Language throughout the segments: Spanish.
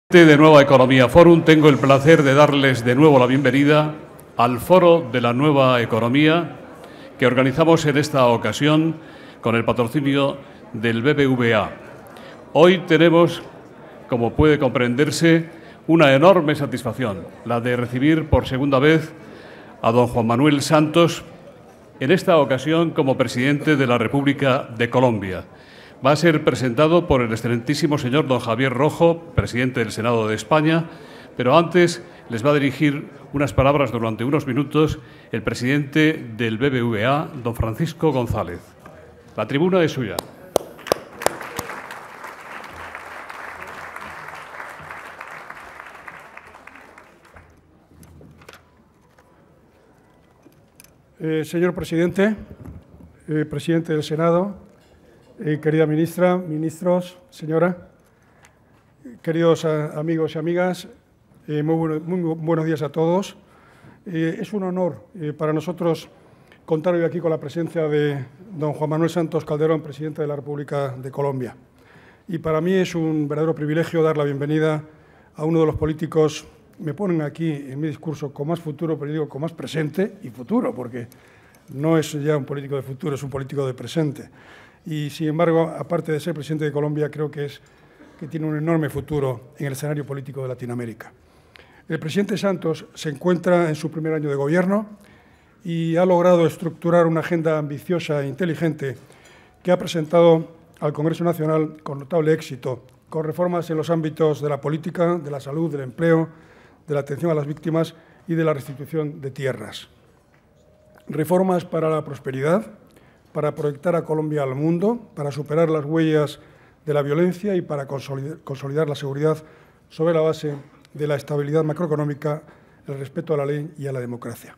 De Nueva Economía Forum, tengo el placer de darles de nuevo la bienvenida al Foro de la Nueva Economía que organizamos en esta ocasión con el patrocinio del BBVA. Hoy tenemos, como puede comprenderse, una enorme satisfacción, la de recibir por segunda vez a don Juan Manuel Santos, en esta ocasión como presidente de la República de Colombia. Va a ser presentado por el excelentísimo señor don Javier Rojo, presidente del Senado de España, pero antes les va a dirigir unas palabras durante unos minutos el presidente del BBVA, don Francisco González. La tribuna es suya. Señor presidente, presidente del Senado, querida ministra, ministros, señora, queridos amigos y amigas, muy buenos días a todos. Es un honor para nosotros contar hoy aquí con la presencia de don Juan Manuel Santos Calderón, presidente de la República de Colombia. Y para mí es un verdadero privilegio dar la bienvenida a uno de los políticos, me ponen aquí en mi discurso con más futuro, pero digo con más presente y futuro, porque no es ya un político de futuro, es un político de presente. Y, sin embargo, aparte de ser presidente de Colombia, creo que tiene un enorme futuro en el escenario político de Latinoamérica. El presidente Santos se encuentra en su primer año de gobierno y ha logrado estructurar una agenda ambiciosa e inteligente que ha presentado al Congreso Nacional con notable éxito, con reformas en los ámbitos de la política, de la salud, del empleo, de la atención a las víctimas y de la restitución de tierras. Reformas para la prosperidad, para proyectar a Colombia al mundo, para superar las huellas de la violencia y para consolidar la seguridad sobre la base de la estabilidad macroeconómica, el respeto a la ley y a la democracia.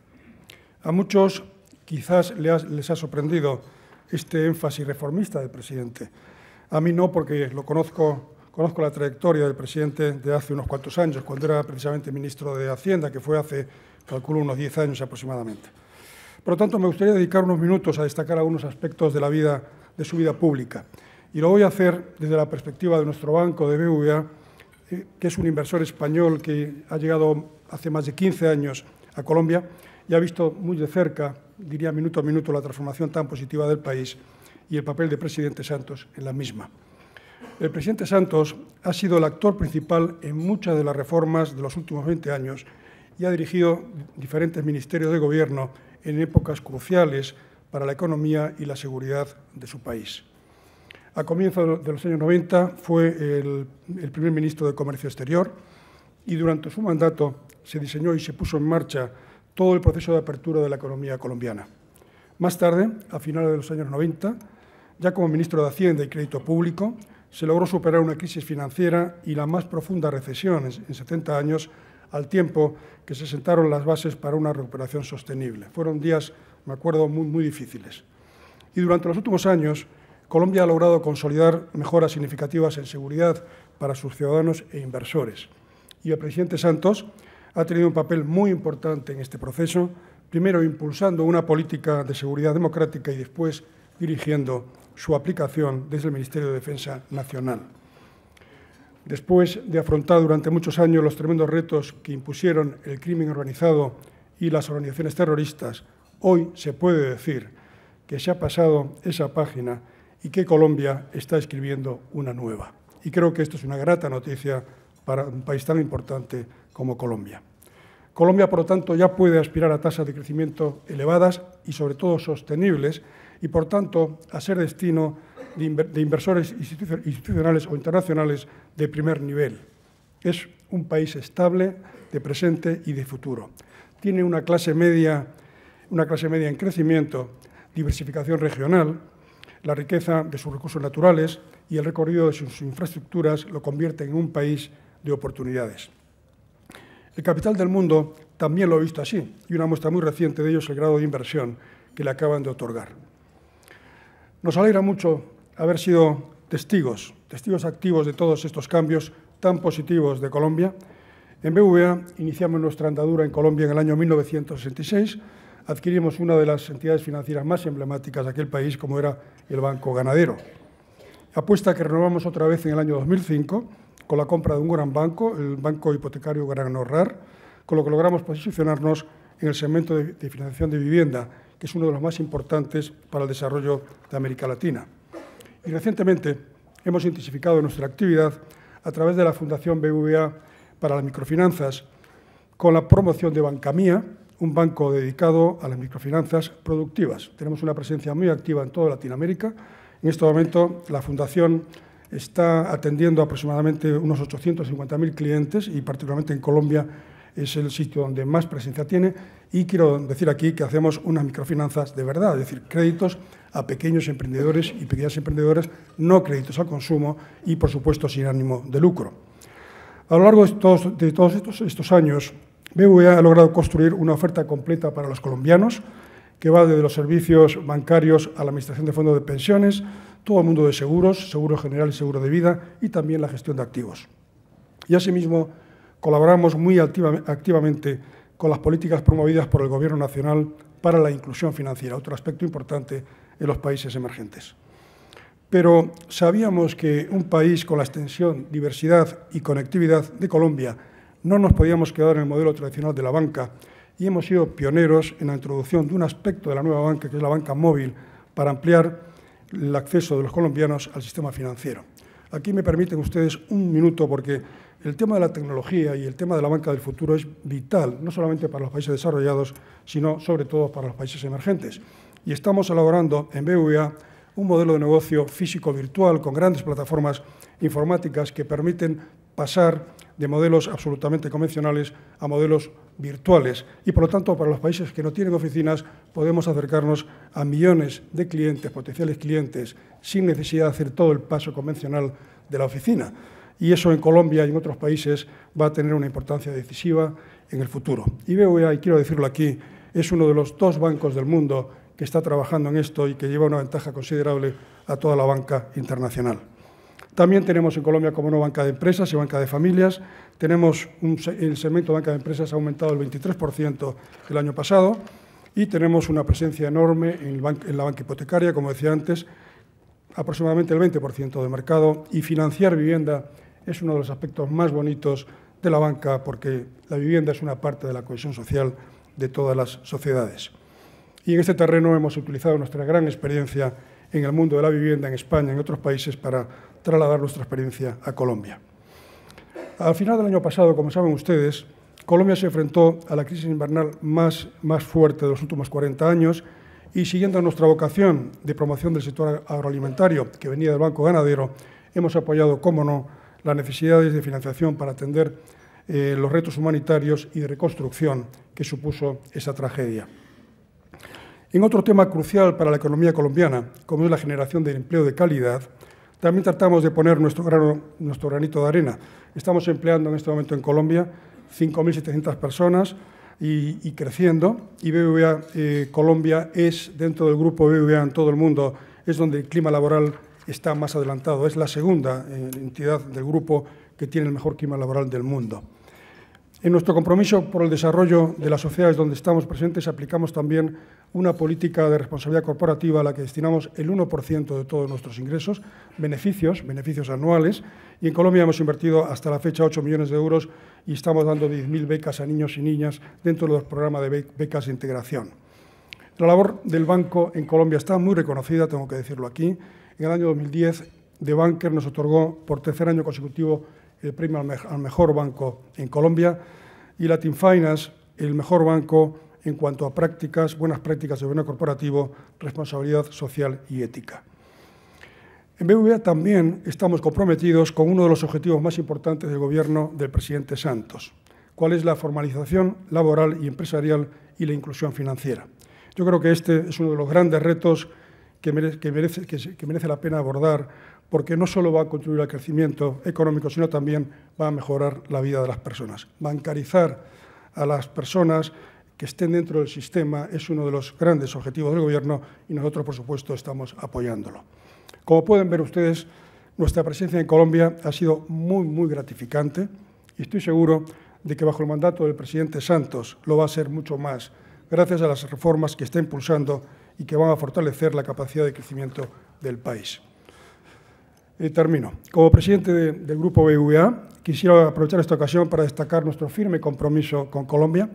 A muchos quizás les ha sorprendido este énfasis reformista del presidente. A mí no, porque conozco la trayectoria del presidente de hace unos cuantos años, cuando era precisamente ministro de Hacienda, que fue hace, calculo, unos 10 años aproximadamente. Por lo tanto, me gustaría dedicar unos minutos a destacar algunos aspectos de su vida pública. Y lo voy a hacer desde la perspectiva de nuestro banco, de BBVA, que es un inversor español que ha llegado hace más de 15 años a Colombia y ha visto muy de cerca, diría minuto a minuto, la transformación tan positiva del país y el papel del presidente Santos en la misma. El presidente Santos ha sido el actor principal en muchas de las reformas de los últimos 20 años y ha dirigido diferentes ministerios de gobierno en épocas cruciales para la economía y la seguridad de su país. A comienzos de los años 90 fue el primer ministro de Comercio Exterior y durante su mandato se diseñó y se puso en marcha todo el proceso de apertura de la economía colombiana. Más tarde, a finales de los años 90, ya como ministro de Hacienda y Crédito Público, se logró superar una crisis financiera y la más profunda recesión en 70 años, al tiempo que se sentaron las bases para una recuperación sostenible. Fueron días, me acuerdo, muy difíciles. Y durante los últimos años, Colombia ha logrado consolidar mejoras significativas en seguridad para sus ciudadanos e inversores. Y el presidente Santos ha tenido un papel muy importante en este proceso, primero impulsando una política de seguridad democrática y después dirigiendo su aplicación desde el Ministerio de Defensa Nacional. Después de afrontar durante muchos años los tremendos retos que impusieron el crimen organizado y las organizaciones terroristas, hoy se puede decir que se ha pasado esa página y que Colombia está escribiendo una nueva. Y creo que esto es una grata noticia para un país tan importante como Colombia. Colombia, por lo tanto, ya puede aspirar a tasas de crecimiento elevadas y, sobre todo, sostenibles y, por tanto, a ser destino de inversores institucionales o internacionales de primer nivel. Es un país estable, de presente y de futuro. Tiene una clase media en crecimiento, diversificación regional, la riqueza de sus recursos naturales y el recorrido de sus infraestructuras lo convierten en un país de oportunidades. El capital del mundo también lo ha visto así, y una muestra muy reciente de ello es el grado de inversión que le acaban de otorgar. Nos alegra mucho haber sido testigos activos de todos estos cambios tan positivos de Colombia. En BBVA iniciamos nuestra andadura en Colombia en el año 1966, adquirimos una de las entidades financieras más emblemáticas de aquel país, como era el Banco Ganadero. Apuesta que renovamos otra vez en el año 2005, con la compra de un gran banco, el banco hipotecario Gran Ahorrar, con lo que logramos posicionarnos en el segmento de financiación de vivienda, que es uno de los más importantes para el desarrollo de América Latina. Y recientemente hemos intensificado nuestra actividad a través de la Fundación BBVA para las microfinanzas, con la promoción de Bancamía, un banco dedicado a las microfinanzas productivas. Tenemos una presencia muy activa en toda Latinoamérica. En este momento, la Fundación está atendiendo aproximadamente unos 850.000 clientes y, particularmente en Colombia, es el sitio donde más presencia tiene. Y quiero decir aquí que hacemos unas microfinanzas de verdad, es decir, créditos a pequeños emprendedores y pequeñas emprendedoras, no créditos al consumo y, por supuesto, sin ánimo de lucro. A lo largo de todos estos años, BBVA ha logrado construir una oferta completa para los colombianos, que va desde los servicios bancarios a la administración de fondos de pensiones, todo el mundo de seguros, seguro general y seguro de vida, y también la gestión de activos. Y asimismo, colaboramos muy activamente con las políticas promovidas por el Gobierno nacional para la inclusión financiera, otro aspecto importante en los países emergentes. Pero sabíamos que un país con la extensión, diversidad y conectividad de Colombia no nos podíamos quedar en el modelo tradicional de la banca y hemos sido pioneros en la introducción de un aspecto de la nueva banca, que es la banca móvil, para ampliar el acceso de los colombianos al sistema financiero. Aquí me permiten ustedes un minuto, porque el tema de la tecnología y el tema de la banca del futuro es vital, no solamente para los países desarrollados, sino sobre todo para los países emergentes. Y estamos elaborando en BBVA un modelo de negocio físico-virtual con grandes plataformas informáticas que permiten pasar de modelos absolutamente convencionales a modelos virtuales. Y, por lo tanto, para los países que no tienen oficinas, podemos acercarnos a millones de clientes, potenciales clientes, sin necesidad de hacer todo el paso convencional de la oficina. Y eso en Colombia y en otros países va a tener una importancia decisiva en el futuro. Y BBVA, y quiero decirlo aquí, es uno de los 2 bancos del mundo que está trabajando en esto y que lleva una ventaja considerable a toda la banca internacional. También tenemos en Colombia como no banca de empresas y banca de familias. Tenemos el segmento de banca de empresas ha aumentado el 23% el año pasado y tenemos una presencia enorme en la banca hipotecaria, como decía antes, aproximadamente el 20% del mercado, y financiar vivienda es uno de los aspectos más bonitos de la banca, porque la vivienda es una parte de la cohesión social de todas las sociedades. Y en este terreno hemos utilizado nuestra gran experiencia en el mundo de la vivienda en España y en otros países para trasladar nuestra experiencia a Colombia. Al final del año pasado, como saben ustedes, Colombia se enfrentó a la crisis invernal más fuerte de los últimos 40 años y, siguiendo nuestra vocación de promoción del sector agroalimentario que venía del Banco Ganadero, hemos apoyado, cómo no, las necesidades de financiación para atender los retos humanitarios y de reconstrucción que supuso esa tragedia. En otro tema crucial para la economía colombiana, como es la generación de empleo de calidad, también tratamos de poner nuestro granito de arena. Estamos empleando en este momento en Colombia 5.700 personas y creciendo, y BBVA Colombia es, dentro del grupo BBVA en todo el mundo, es donde el clima laboral está más adelantado. Es la segunda entidad del grupo que tiene el mejor clima laboral del mundo. En nuestro compromiso por el desarrollo de las sociedades donde estamos presentes, aplicamos también una política de responsabilidad corporativa a la que destinamos el 1% de todos nuestros ingresos, beneficios anuales, y en Colombia hemos invertido hasta la fecha 8 millones de euros y estamos dando 10.000 becas a niños y niñas dentro de los programas de becas de integración. La labor del banco en Colombia está muy reconocida, tengo que decirlo aquí. En el año 2010, The Banker nos otorgó por 3er año consecutivo el premio al mejor banco en Colombia, y Latin Finance el mejor banco en cuanto a buenas prácticas de gobierno corporativo, responsabilidad social y ética. En BBVA también estamos comprometidos con uno de los objetivos más importantes del gobierno del presidente Santos, cuál es la formalización laboral y empresarial y la inclusión financiera. Yo creo que este es uno de los grandes retos que merece la pena abordar, porque no solo va a contribuir al crecimiento económico, sino también va a mejorar la vida de las personas. Bancarizar a las personas que estén dentro del sistema es uno de los grandes objetivos del Gobierno y nosotros, por supuesto, estamos apoyándolo. Como pueden ver ustedes, nuestra presencia en Colombia ha sido muy gratificante y estoy seguro de que bajo el mandato del presidente Santos lo va a ser mucho más, gracias a las reformas que está impulsando y que van a fortalecer la capacidad de crecimiento del país. Termino. Como presidente del Grupo BBVA, quisiera aprovechar esta ocasión para destacar nuestro firme compromiso con Colombia.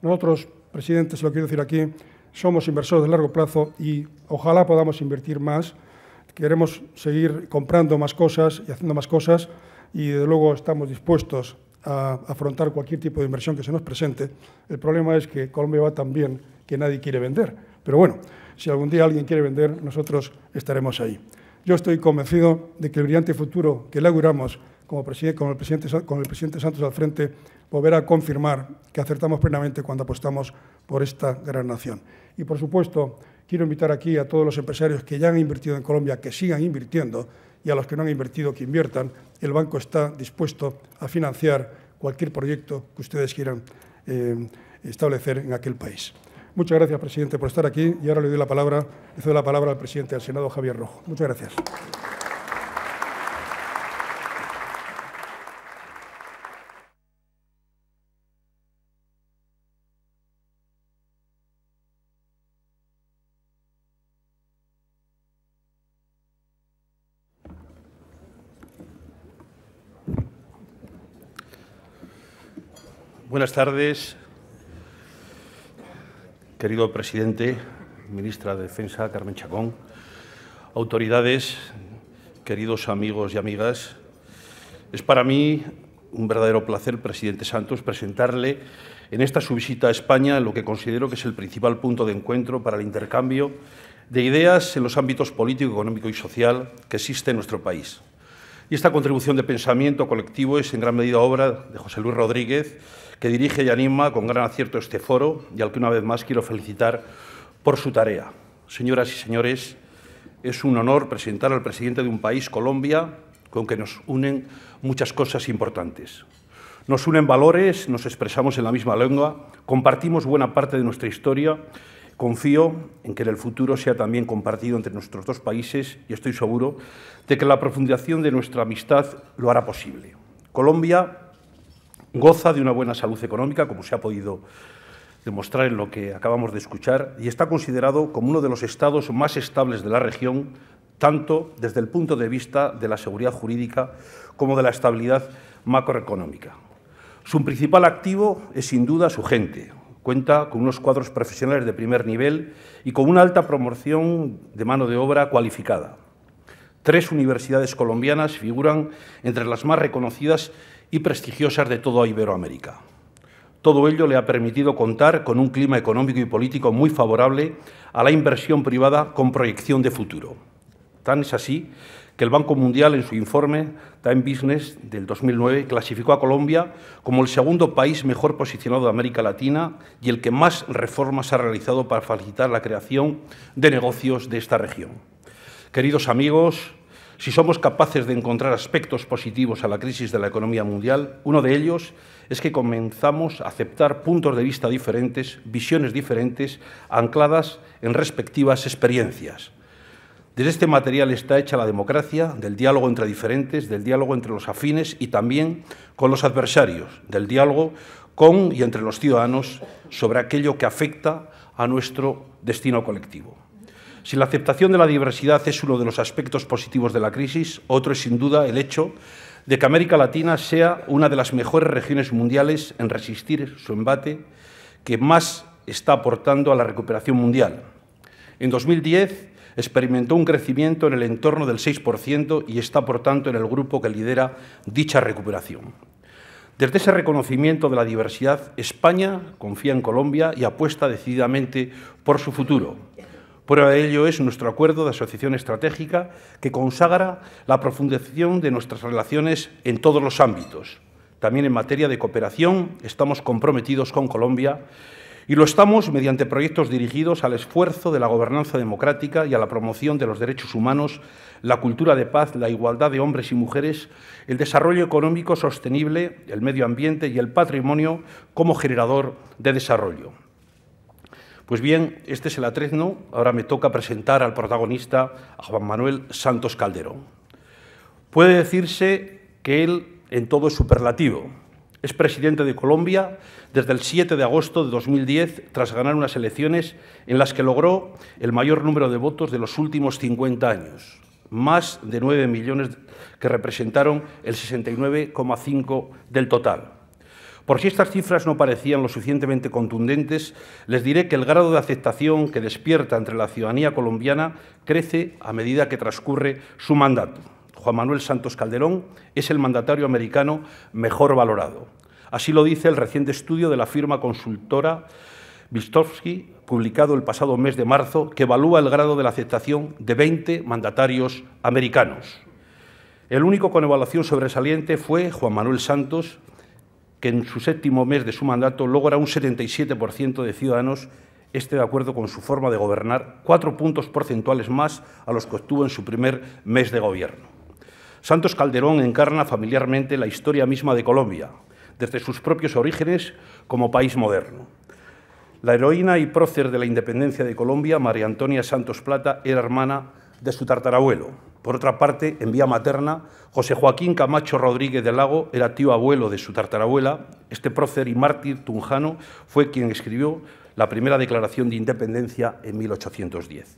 Nosotros, presidente, se lo quiero decir aquí, somos inversores de largo plazo y ojalá podamos invertir más. Queremos seguir comprando más cosas y haciendo más cosas y, desde luego, estamos dispuestos a afrontar cualquier tipo de inversión que se nos presente. El problema es que Colombia va tan bien que nadie quiere vender. Pero bueno, si algún día alguien quiere vender, nosotros estaremos ahí. Yo estoy convencido de que el brillante futuro que le auguramos con el presidente Santos al frente volverá a confirmar que acertamos plenamente cuando apostamos por esta gran nación. Y, por supuesto, quiero invitar aquí a todos los empresarios que ya han invertido en Colombia que sigan invirtiendo y a los que no han invertido que inviertan. El banco está dispuesto a financiar cualquier proyecto que ustedes quieran establecer en aquel país. Muchas gracias, presidente, por estar aquí y ahora le cedo la palabra al presidente del Senado, Javier Rojo. Muchas gracias. Buenas tardes, querido presidente, ministra de Defensa, Carmen Chacón, autoridades, queridos amigos y amigas. Es para mí un verdadero placer, presidente Santos, presentarle en esta su visita a España lo que considero que es el principal punto de encuentro para el intercambio de ideas en los ámbitos político, económico y social que existe en nuestro país. Y esta contribución de pensamiento colectivo es en gran medida obra de José Luis Rodríguez, que dirige y anima con gran acierto este foro y al que una vez más quiero felicitar por su tarea. Señoras y señores, es un honor presentar al presidente de un país, Colombia, con que nos unen muchas cosas importantes. Nos unen valores, nos expresamos en la misma lengua, compartimos buena parte de nuestra historia. Confío en que en el futuro sea también compartido entre nuestros dos países y estoy seguro de que la profundización de nuestra amistad lo hará posible. Colombia goza de una buena salud económica, como se ha podido demostrar en lo que acabamos de escuchar, y está considerado como uno de los estados más estables de la región, tanto desde el punto de vista de la seguridad jurídica como de la estabilidad macroeconómica. Su principal activo es, sin duda, su gente. Cuenta con unos cuadros profesionales de primer nivel y con una alta promoción de mano de obra cualificada. 3 universidades colombianas figuran entre las más reconocidas y prestigiosas de toda Iberoamérica. Todo ello le ha permitido contar con un clima económico y político muy favorable a la inversión privada con proyección de futuro. Tan es así que el Banco Mundial, en su informe Time Business del 2009, clasificó a Colombia como el segundo país mejor posicionado de América Latina y el que más reformas ha realizado para facilitar la creación de negocios de esta región. Queridos amigos, si somos capaces de encontrar aspectos positivos a la crisis de la economía mundial, uno de ellos es que comenzamos a aceptar puntos de vista diferentes, visiones diferentes, ancladas en respectivas experiencias. Desde este material está hecha la democracia, del diálogo entre diferentes, del diálogo entre los afines y también con los adversarios, del diálogo con y entre los ciudadanos sobre aquello que afecta a nuestro destino colectivo. Si la aceptación de la diversidad es uno de los aspectos positivos de la crisis, otro es sin duda el hecho de que América Latina sea una de las mejores regiones mundiales en resistir su embate que más está aportando a la recuperación mundial. En 2010 experimentó un crecimiento en el entorno del 6% y está, por tanto, en el grupo que lidera dicha recuperación. Desde ese reconocimiento de la diversidad, España confía en Colombia y apuesta decididamente por su futuro. Prueba de ello es nuestro acuerdo de asociación estratégica que consagra la profundización de nuestras relaciones en todos los ámbitos. También en materia de cooperación estamos comprometidos con Colombia y lo estamos mediante proyectos dirigidos al esfuerzo de la gobernanza democrática y a la promoción de los derechos humanos, la cultura de paz, la igualdad de hombres y mujeres, el desarrollo económico sostenible, el medio ambiente y el patrimonio como generador de desarrollo. Pues bien, este es el atrezno. Ahora me toca presentar al protagonista, a Juan Manuel Santos Calderón. Puede decirse que él en todo es superlativo. Es presidente de Colombia desde el 7 de agosto de 2010, tras ganar unas elecciones en las que logró el mayor número de votos de los últimos 50 años. más de 9 millones, que representaron el 69,5% del total. Por si estas cifras no parecían lo suficientemente contundentes, les diré que el grado de aceptación que despierta entre la ciudadanía colombiana crece a medida que transcurre su mandato. Juan Manuel Santos Calderón es el mandatario americano mejor valorado. Así lo dice el reciente estudio de la firma consultora Vistovsky, publicado el pasado mes de marzo, que evalúa el grado de la aceptación de 20 mandatarios americanos. El único con evaluación sobresaliente fue Juan Manuel Santos, que en su 7º mes de su mandato logra un 77% de ciudadanos esté de acuerdo con su forma de gobernar, 4 puntos porcentuales más a los que obtuvo en su primer mes de gobierno. Santos Calderón encarna familiarmente la historia misma de Colombia, desde sus propios orígenes como país moderno. La heroína y prócer de la independencia de Colombia, María Antonia Santos Plata, era hermana de su tatarabuelo. Por otra parte, en vía materna, José Joaquín Camacho Rodríguez de Lago era tío abuelo de su tatarabuela. Este prócer y mártir tunjano fue quien escribió la primera declaración de independencia en 1810.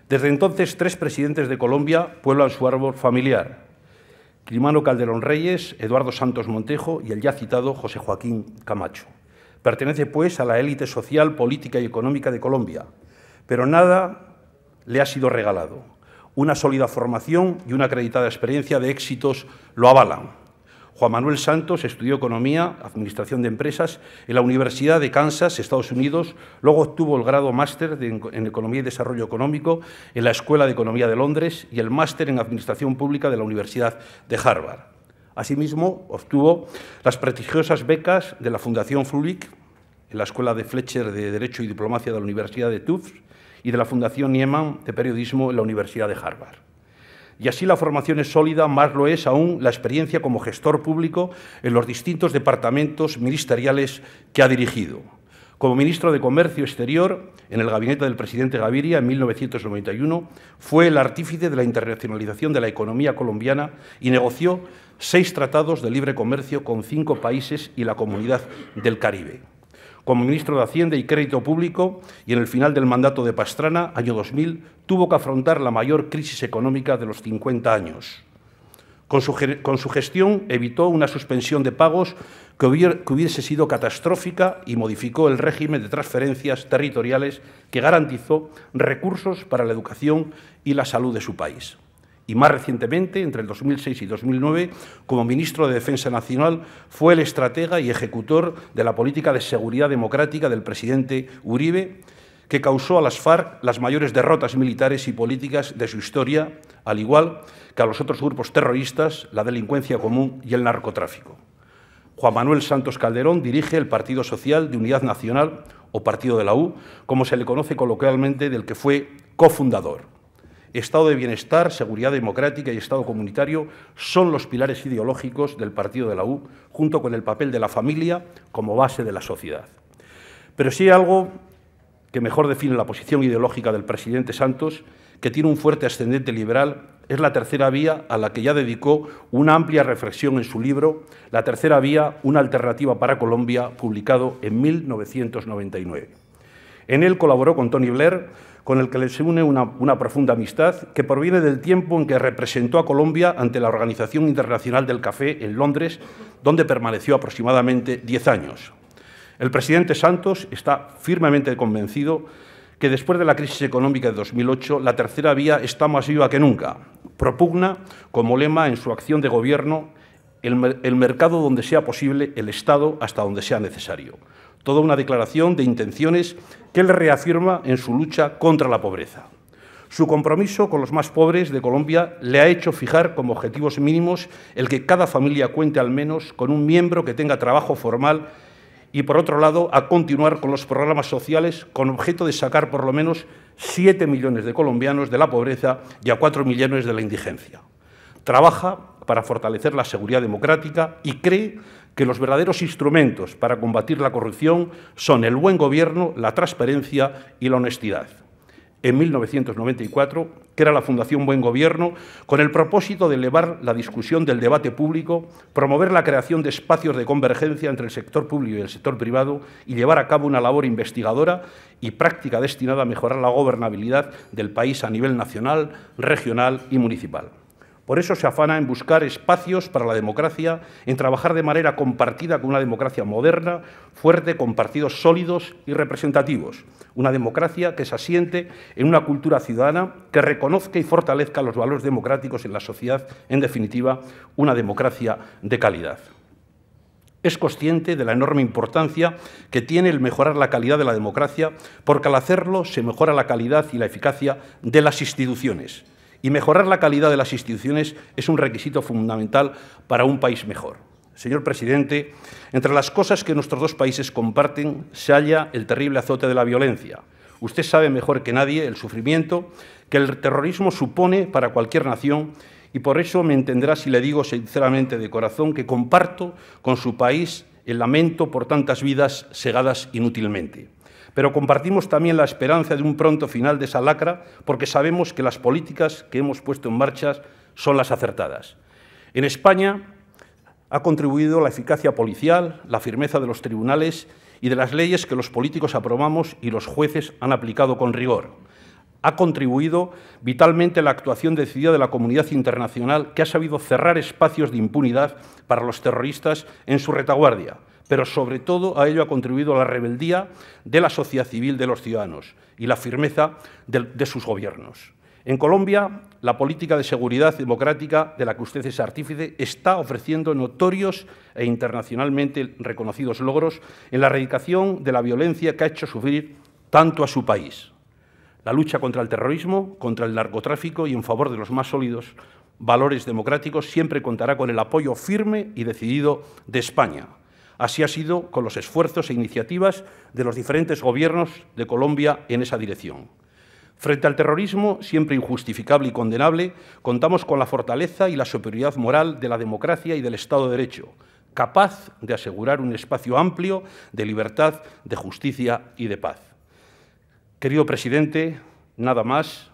Desde entonces, 3 presidentes de Colombia pueblan su árbol familiar: Climano Calderón Reyes, Eduardo Santos Montejo y el ya citado José Joaquín Camacho. Pertenece, pues, a la élite social, política y económica de Colombia, pero nada le ha sido regalado. Una sólida formación y una acreditada experiencia de éxitos lo avalan. Juan Manuel Santos estudió Economía, Administración de Empresas en la Universidad de Kansas, Estados Unidos, luego obtuvo el grado máster en Economía y Desarrollo Económico en la Escuela de Economía de Londres y el máster en Administración Pública de la Universidad de Harvard. Asimismo, obtuvo las prestigiosas becas de la Fundación Flügge en la Escuela de Fletcher de Derecho y Diplomacia de la Universidad de Tufts y de la Fundación Nieman de Periodismo en la Universidad de Harvard. Y así la formación es sólida, más lo es aún la experiencia como gestor público en los distintos departamentos ministeriales que ha dirigido. Como ministro de Comercio Exterior, en el gabinete del presidente Gaviria, en 1991, fue el artífice de la internacionalización de la economía colombiana y negoció 6 tratados de libre comercio con 5 países y la Comunidad del Caribe. Como ministro de Hacienda y Crédito Público, y en el final del mandato de Pastrana, año 2000, tuvo que afrontar la mayor crisis económica de los 50 años. Con su gestión evitó una suspensión de pagos que hubiese sido catastrófica y modificó el régimen de transferencias territoriales que garantizó recursos para la educación y la salud de su país. Y más recientemente, entre el 2006 y 2009, como ministro de Defensa Nacional, fue el estratega y ejecutor de la política de seguridad democrática del presidente Uribe, que causó a las FARC las mayores derrotas militares y políticas de su historia, al igual que a los otros grupos terroristas, la delincuencia común y el narcotráfico. Juan Manuel Santos Calderón dirige el Partido Social de Unidad Nacional, o Partido de la U, como se le conoce coloquialmente, del que fue cofundador. Estado de bienestar, seguridad democrática y Estado comunitario son los pilares ideológicos del Partido de la U, junto con el papel de la familia como base de la sociedad. Pero sí hay algo que mejor define la posición ideológica del presidente Santos, que tiene un fuerte ascendente liberal, es la tercera vía, a la que ya dedicó una amplia reflexión en su libro La tercera vía, una alternativa para Colombia, publicado en 1999. En él colaboró con Tony Blair, con el que les une una profunda amistad que proviene del tiempo en que representó a Colombia ante la Organización Internacional del Café en Londres, donde permaneció aproximadamente 10 años. El presidente Santos está firmemente convencido que después de la crisis económica de 2008, la tercera vía está más viva que nunca. Propugna como lema en su acción de gobierno el mercado donde sea posible, el Estado hasta donde sea necesario. Toda una declaración de intenciones que él reafirma en su lucha contra la pobreza. Su compromiso con los más pobres de Colombia le ha hecho fijar como objetivos mínimos el que cada familia cuente al menos con un miembro que tenga trabajo formal y, por otro lado, a continuar con los programas sociales con objeto de sacar por lo menos 7 millones de colombianos de la pobreza y a 4 millones de la indigencia. Trabaja para fortalecer la seguridad democrática y cree que los verdaderos instrumentos para combatir la corrupción son el buen gobierno, la transparencia y la honestidad. en 1994, que era la Fundación Buen Gobierno, con el propósito de elevar la discusión del debate público, promover la creación de espacios de convergencia entre el sector público y el sector privado y llevar a cabo una labor investigadora y práctica destinada a mejorar la gobernabilidad del país a nivel nacional, regional y municipal. Por eso se afana en buscar espacios para la democracia, en trabajar de manera compartida con una democracia moderna, fuerte, con partidos sólidos y representativos. Una democracia que se asiente en una cultura ciudadana que reconozca y fortalezca los valores democráticos en la sociedad, en definitiva, una democracia de calidad. Es consciente de la enorme importancia que tiene el mejorar la calidad de la democracia, porque al hacerlo se mejora la calidad y la eficacia de las instituciones. Y mejorar la calidad de las instituciones es un requisito fundamental para un país mejor. Señor presidente, entre las cosas que nuestros dos países comparten se halla el terrible azote de la violencia. Usted sabe mejor que nadie el sufrimiento que el terrorismo supone para cualquier nación y por eso me entenderá si le digo sinceramente de corazón que comparto con su país el lamento por tantas vidas segadas inútilmente. Pero compartimos también la esperanza de un pronto final de esa lacra porque sabemos que las políticas que hemos puesto en marcha son las acertadas. En España ha contribuido la eficacia policial, la firmeza de los tribunales y de las leyes que los políticos aprobamos y los jueces han aplicado con rigor. Ha contribuido vitalmente la actuación decidida de la comunidad internacional que ha sabido cerrar espacios de impunidad para los terroristas en su retaguardia. Pero sobre todo a ello ha contribuido la rebeldía de la sociedad civil de los ciudadanos y la firmeza de sus gobiernos. En Colombia, la política de seguridad democrática de la que usted es artífice está ofreciendo notorios e internacionalmente reconocidos logros en la erradicación de la violencia que ha hecho sufrir tanto a su país. La lucha contra el terrorismo, contra el narcotráfico y en favor de los más sólidos valores democráticos siempre contará con el apoyo firme y decidido de España. Así ha sido con los esfuerzos e iniciativas de los diferentes gobiernos de Colombia en esa dirección. Frente al terrorismo, siempre injustificable y condenable, contamos con la fortaleza y la superioridad moral de la democracia y del Estado de Derecho, capaz de asegurar un espacio amplio de libertad, de justicia y de paz. Querido presidente, nada más.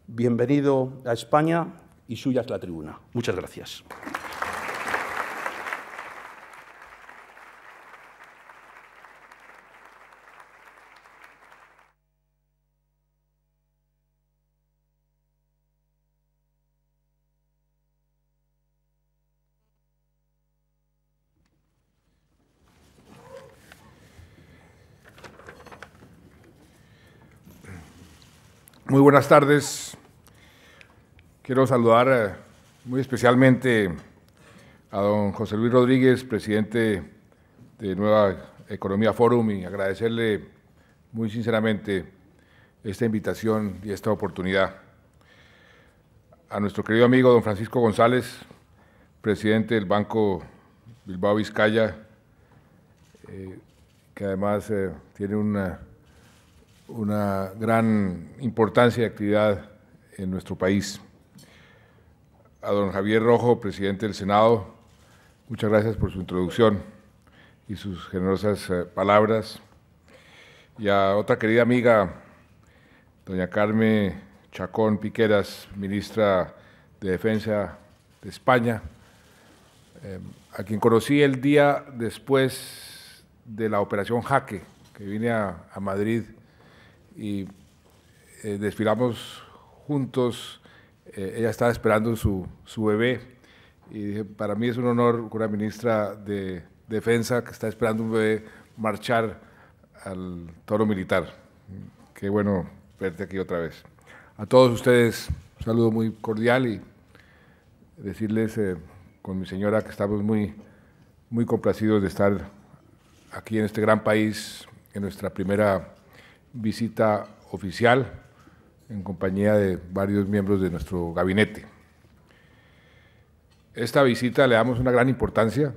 Bienvenido a España y suya es la tribuna. Muchas gracias. Muy buenas tardes. Quiero saludar muy especialmente a don José Luis Rodríguez, presidente de Nueva Economía Forum, y agradecerle muy sinceramente esta invitación y esta oportunidad. A nuestro querido amigo don Francisco González, presidente del Banco Bilbao Vizcaya, que además tiene una gran importancia y actividad en nuestro país. A don Javier Rojo, presidente del Senado, muchas gracias por su introducción y sus generosas palabras. Y a otra querida amiga, doña Carmen Chacón Piqueras, ministra de Defensa de España, a quien conocí el día después de la Operación Jaque, que vine a Madrid y desfilamos juntos. Ella estaba esperando su bebé y dije, para mí es un honor que una ministra de Defensa que está esperando un bebé marchar al toro militar. Qué bueno verte aquí otra vez. A todos ustedes un saludo muy cordial y decirles con mi señora que estamos muy complacidos de estar aquí en este gran país en nuestra primera visita oficial en compañía de varios miembros de nuestro gabinete. Esta visita le damos una gran importancia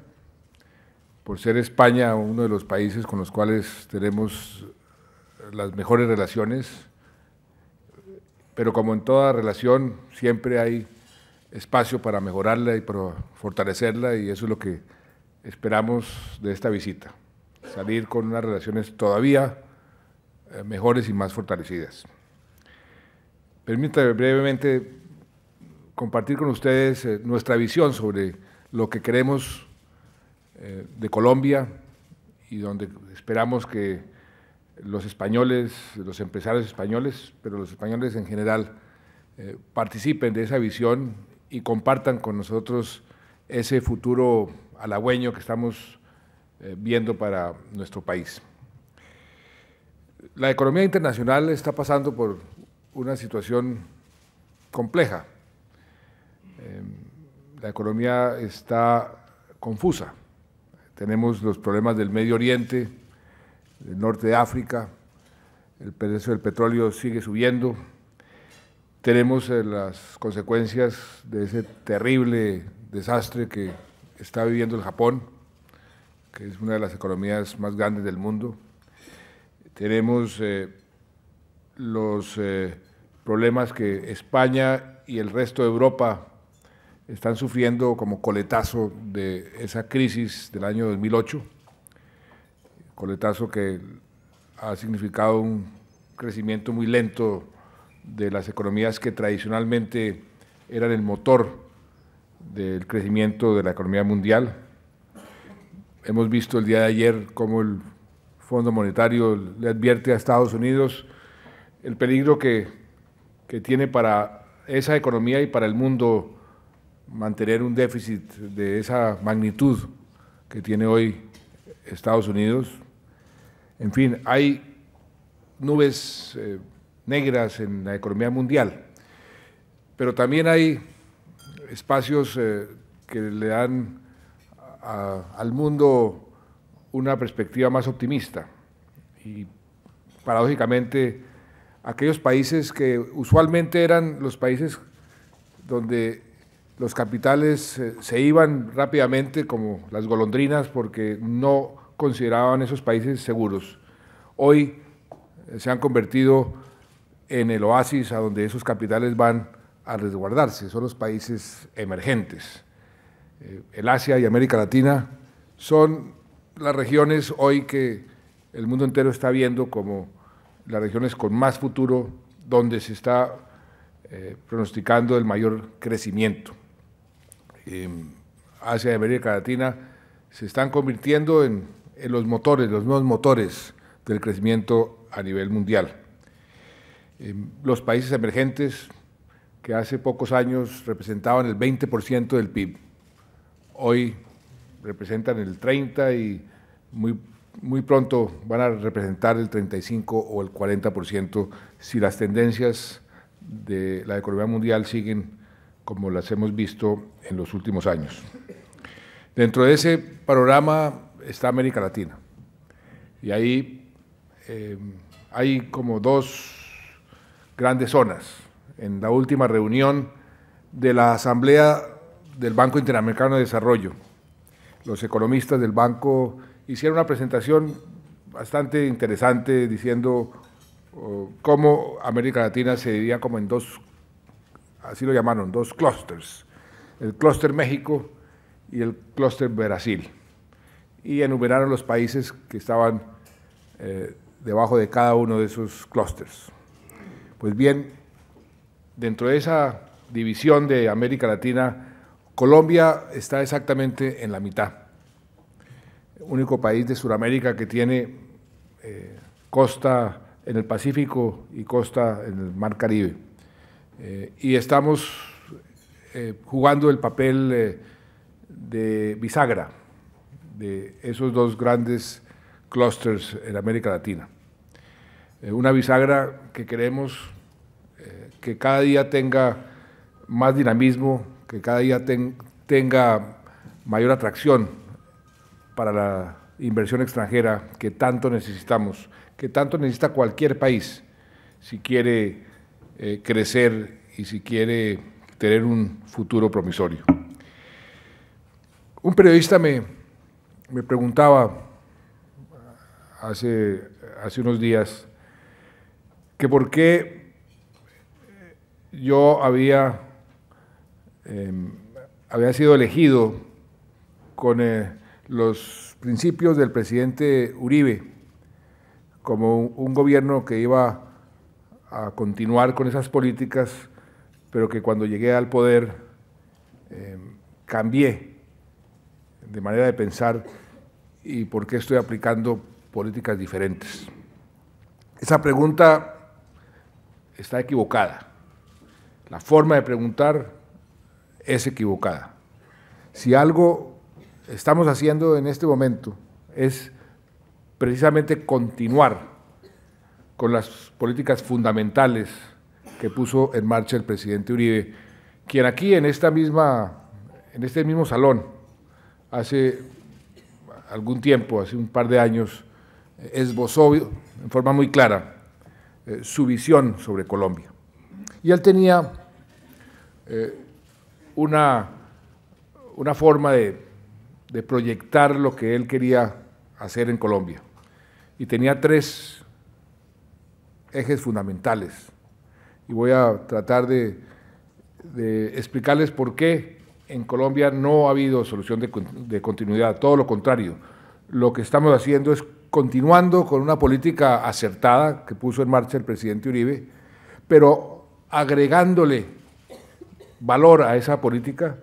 por ser España uno de los países con los cuales tenemos las mejores relaciones, pero como en toda relación siempre hay espacio para mejorarla y para fortalecerla, y eso es lo que esperamos de esta visita, salir con unas relaciones todavía mejores y más fortalecidas. Permítanme brevemente compartir con ustedes nuestra visión sobre lo que queremos de Colombia y donde esperamos que los españoles, los empresarios españoles, pero los españoles en general, participen de esa visión y compartan con nosotros ese futuro halagüeño que estamos viendo para nuestro país. La economía internacional está pasando por una situación compleja. La economía está confusa. Tenemos los problemas del Medio Oriente, del norte de África, el precio del petróleo sigue subiendo. Tenemos las consecuencias de ese terrible desastre que está viviendo el Japón, que es una de las economías más grandes del mundo. Tenemos los problemas que España y el resto de Europa están sufriendo como coletazo de esa crisis del año 2008, coletazo que ha significado un crecimiento muy lento de las economías que tradicionalmente eran el motor del crecimiento de la economía mundial. Hemos visto el día de ayer cómo el Fondo Monetario le advierte a Estados Unidos el peligro que tiene para esa economía y para el mundo mantener un déficit de esa magnitud que tiene hoy Estados Unidos. En fin, hay nubes negras en la economía mundial, pero también hay espacios que le dan al mundo una perspectiva más optimista y paradójicamente aquellos países que usualmente eran los países donde los capitales se iban rápidamente como las golondrinas porque no consideraban esos países seguros. Hoy se han convertido en el oasis a donde esos capitales van a resguardarse, son los países emergentes. El Asia y América Latina son las regiones hoy que el mundo entero está viendo como las regiones con más futuro, donde se está pronosticando el mayor crecimiento. Asia y América Latina se están convirtiendo en los motores, los nuevos motores del crecimiento a nivel mundial. Los países emergentes, que hace pocos años representaban el 20% del PIB, hoy representan el 30% y muy pronto van a representar el 35% o el 40% si las tendencias de la economía mundial siguen como las hemos visto en los últimos años. Dentro de ese panorama está América Latina y ahí hay como dos grandes zonas. En la última reunión de la Asamblea del Banco Interamericano de Desarrollo, los economistas del banco hicieron una presentación bastante interesante diciendo cómo América Latina se dividía como en dos, así lo llamaron, dos clústeres, el clúster México y el clúster Brasil, y enumeraron los países que estaban debajo de cada uno de esos clústeres. Pues bien, dentro de esa división de América Latina, Colombia está exactamente en la mitad. Único país de Sudamérica que tiene costa en el Pacífico y costa en el Mar Caribe. Y estamos jugando el papel de bisagra de esos dos grandes clústeres en América Latina. Una bisagra que queremos que cada día tenga más dinamismo, que cada día tenga mayor atracción para la inversión extranjera que tanto necesitamos, que tanto necesita cualquier país si quiere crecer y si quiere tener un futuro promisorio. Un periodista me preguntaba hace unos días que por qué yo había sido elegido con los principios del presidente Uribe como un gobierno que iba a continuar con esas políticas, pero que cuando llegué al poder cambié de manera de pensar y por qué estoy aplicando políticas diferentes. Esa pregunta está equivocada. La forma de preguntar es equivocada. Si algo estamos haciendo en este momento es precisamente continuar con las políticas fundamentales que puso en marcha el presidente Uribe, quien aquí en este mismo salón, hace algún tiempo, hace un par de años, esbozó en forma muy clara su visión sobre Colombia. Y él tenía una forma de proyectar lo que él quería hacer en Colombia. Y tenía 3 ejes fundamentales. Y voy a tratar de explicarles por qué en Colombia no ha habido solución de continuidad, todo lo contrario. Lo que estamos haciendo es continuando con una política acertada que puso en marcha el presidente Uribe, pero agregándole valor a esa política,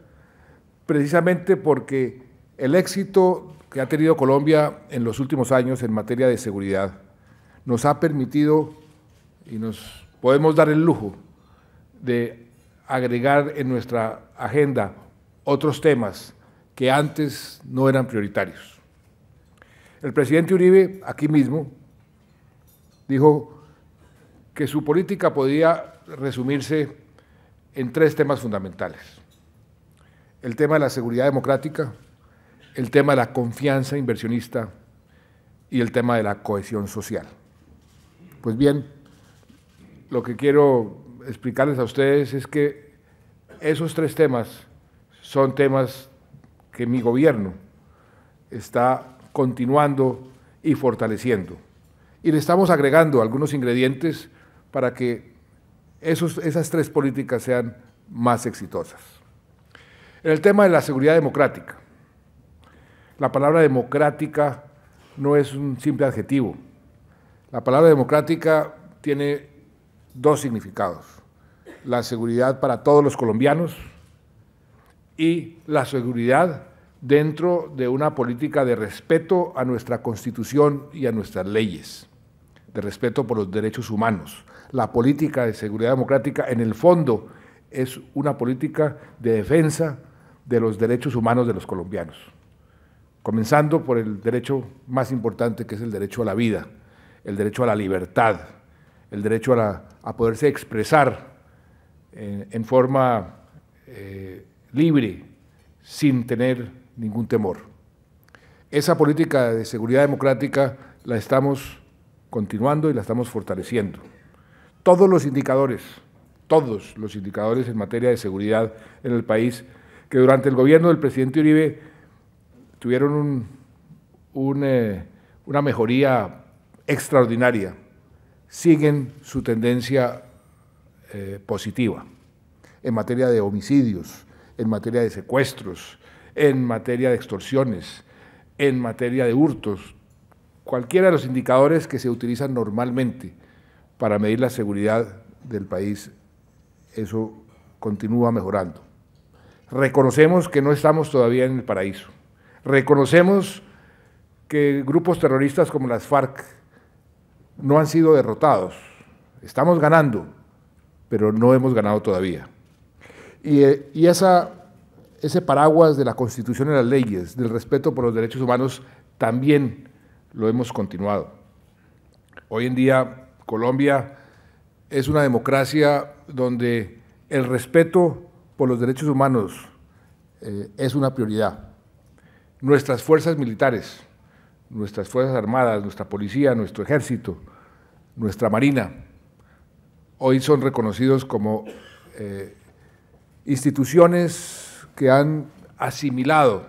precisamente porque el éxito que ha tenido Colombia en los últimos años en materia de seguridad nos ha permitido y nos podemos dar el lujo de agregar en nuestra agenda otros temas que antes no eran prioritarios. El presidente Uribe, aquí mismo, dijo que su política podía resumirse en 3 temas fundamentales: el tema de la seguridad democrática, el tema de la confianza inversionista y el tema de la cohesión social. Pues bien, lo que quiero explicarles a ustedes es que esos 3 temas son temas que mi gobierno está continuando y fortaleciendo. Y le estamos agregando algunos ingredientes para que esas 3 políticas sean más exitosas. En el tema de la seguridad democrática, la palabra democrática no es un simple adjetivo. La palabra democrática tiene 2 significados: la seguridad para todos los colombianos y la seguridad dentro de una política de respeto a nuestra Constitución y a nuestras leyes, de respeto por los derechos humanos. La política de seguridad democrática, en el fondo, es una política de defensa de los derechos humanos de los colombianos, comenzando por el derecho más importante, que es el derecho a la vida, el derecho a la libertad, el derecho a poderse expresar en forma libre, sin tener ningún temor. Esa política de seguridad democrática la estamos continuando y la estamos fortaleciendo. Todos los indicadores en materia de seguridad en el país, que durante el gobierno del presidente Uribe tuvieron una mejoría extraordinaria, siguen su tendencia positiva en materia de homicidios, en materia de secuestros, en materia de extorsiones, en materia de hurtos, cualquiera de los indicadores que se utilizan normalmente para medir la seguridad del país, eso continúa mejorando. Reconocemos que no estamos todavía en el paraíso. Reconocemos que grupos terroristas como las FARC no han sido derrotados. Estamos ganando, pero no hemos ganado todavía. Y ese paraguas de la Constitución y las leyes, del respeto por los derechos humanos, también lo hemos continuado. Hoy en día Colombia es una democracia donde el respeto por los derechos humanos es una prioridad. Nuestras fuerzas militares, nuestras fuerzas armadas, nuestra policía, nuestro ejército, nuestra marina, hoy son reconocidos como instituciones que han asimilado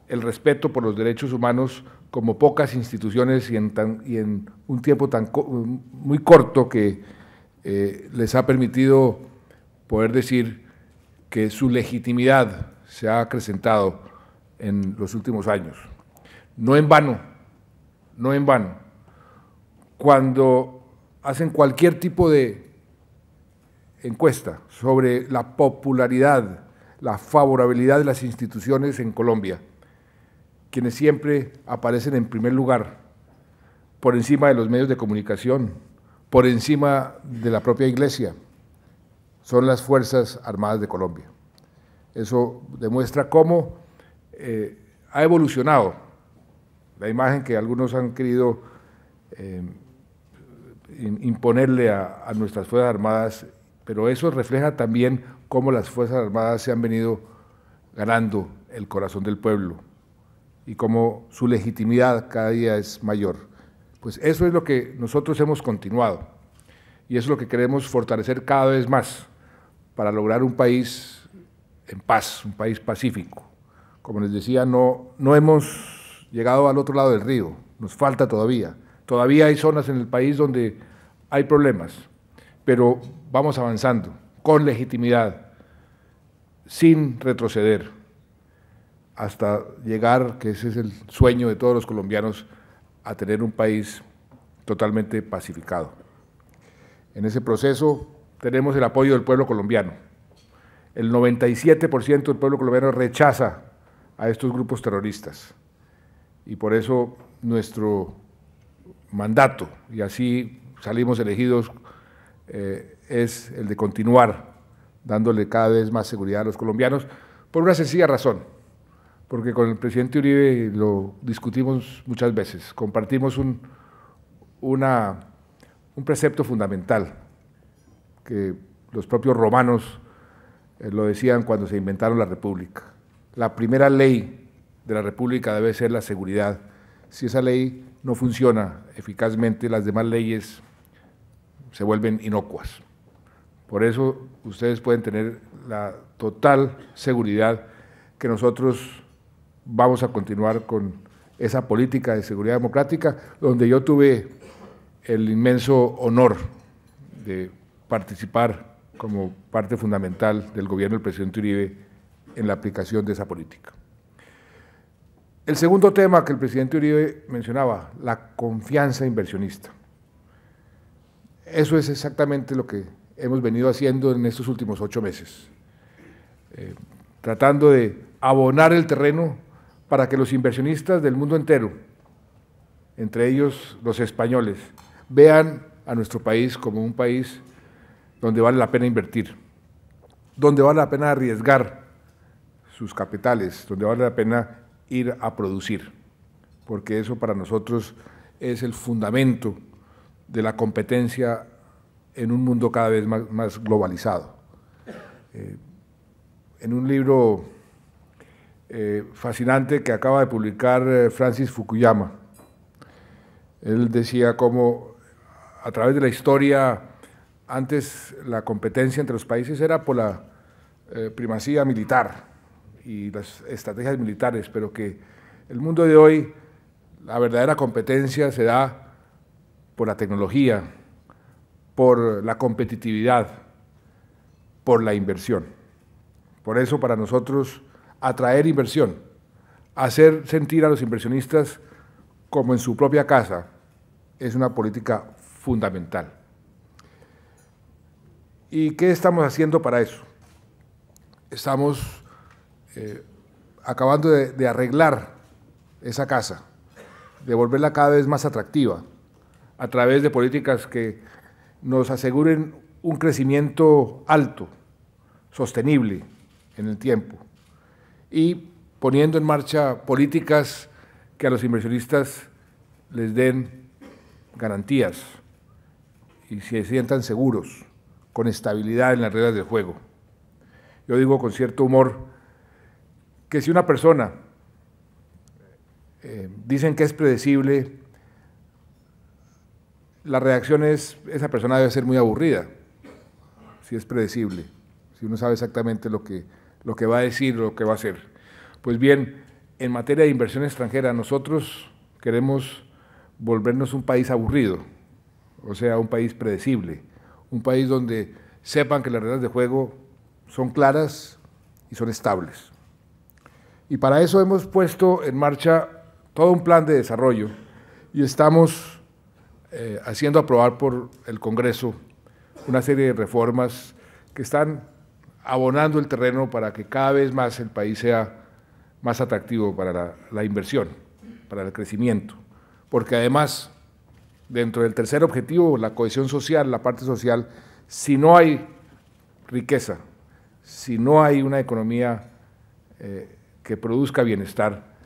el respeto por los derechos humanos como pocas instituciones y en un tiempo muy corto que les ha permitido poder decir que su legitimidad se ha acrecentado en los últimos años. No en vano, cuando hacen cualquier tipo de encuesta sobre la popularidad, la favorabilidad de las instituciones en Colombia, quienes siempre aparecen en primer lugar, por encima de los medios de comunicación, por encima de la propia Iglesia, son las Fuerzas Armadas de Colombia. Eso demuestra cómo ha evolucionado la imagen que algunos han querido imponerle a nuestras Fuerzas Armadas, pero eso refleja también cómo las Fuerzas Armadas se han venido ganando el corazón del pueblo y cómo su legitimidad cada día es mayor. Pues eso es lo que nosotros hemos continuado y eso es lo que queremos fortalecer cada vez más para lograr un país en paz, un país pacífico. Como les decía, no hemos llegado al otro lado del río, nos falta todavía. Todavía hay zonas en el país donde hay problemas, pero vamos avanzando con legitimidad, sin retroceder, hasta llegar, que ese es el sueño de todos los colombianos, a tener un país totalmente pacificado. En ese proceso tenemos el apoyo del pueblo colombiano. El 97% del pueblo colombiano rechaza a estos grupos terroristas y por eso nuestro mandato, y así salimos elegidos, es el de continuar dándole cada vez más seguridad a los colombianos por una sencilla razón, porque con el presidente Uribe lo discutimos muchas veces, compartimos un precepto fundamental que los propios romanos lo decían cuando se inventaron la República. La primera ley de la República debe ser la seguridad. Si esa ley no funciona eficazmente, las demás leyes se vuelven inocuas. Por eso ustedes pueden tener la total seguridad que nosotros vamos a continuar con esa política de seguridad democrática, donde yo tuve el inmenso honor de participar como parte fundamental del gobierno del presidente Uribe en la aplicación de esa política. El segundo tema que el presidente Uribe mencionaba, la confianza inversionista. Eso es exactamente lo que hemos venido haciendo en estos últimos 8 meses, tratando de abonar el terreno para que los inversionistas del mundo entero, entre ellos los españoles, vean a nuestro país como un país donde vale la pena invertir, donde vale la pena arriesgar sus capitales, donde vale la pena ir a producir, porque eso para nosotros es el fundamento de la competencia en un mundo cada vez más globalizado. En un libro fascinante que acaba de publicar Francis Fukuyama, él decía cómo a través de la historia, antes la competencia entre los países era por la primacía militar y las estrategias militares, pero que el mundo de hoy, la verdadera competencia se da por la tecnología, por la competitividad, por la inversión. Por eso para nosotros atraer inversión, hacer sentir a los inversionistas como en su propia casa, es una política fundamental. ¿Y qué estamos haciendo para eso? Estamos acabando de arreglar esa casa, de volverla cada vez más atractiva, a través de políticas que nos aseguren un crecimiento alto, sostenible en el tiempo, y poniendo en marcha políticas que a los inversionistas les den garantías y se sientan seguros, con estabilidad en las reglas del juego. Yo digo con cierto humor que si una persona dicen que es predecible, la reacción es, esa persona debe ser muy aburrida, si es predecible, si uno sabe exactamente lo que va a decir o lo que va a hacer. Pues bien, en materia de inversión extranjera, nosotros queremos volvernos un país aburrido, o sea, un país predecible, un país donde sepan que las reglas de juego son claras y son estables. Y para eso hemos puesto en marcha todo un plan de desarrollo y estamos haciendo aprobar por el Congreso una serie de reformas que están abonando el terreno para que cada vez más el país sea más atractivo para la inversión, para el crecimiento, porque además, dentro del tercer objetivo, la cohesión social, la parte social, si no hay riqueza, si no hay una economía que produzca bienestar,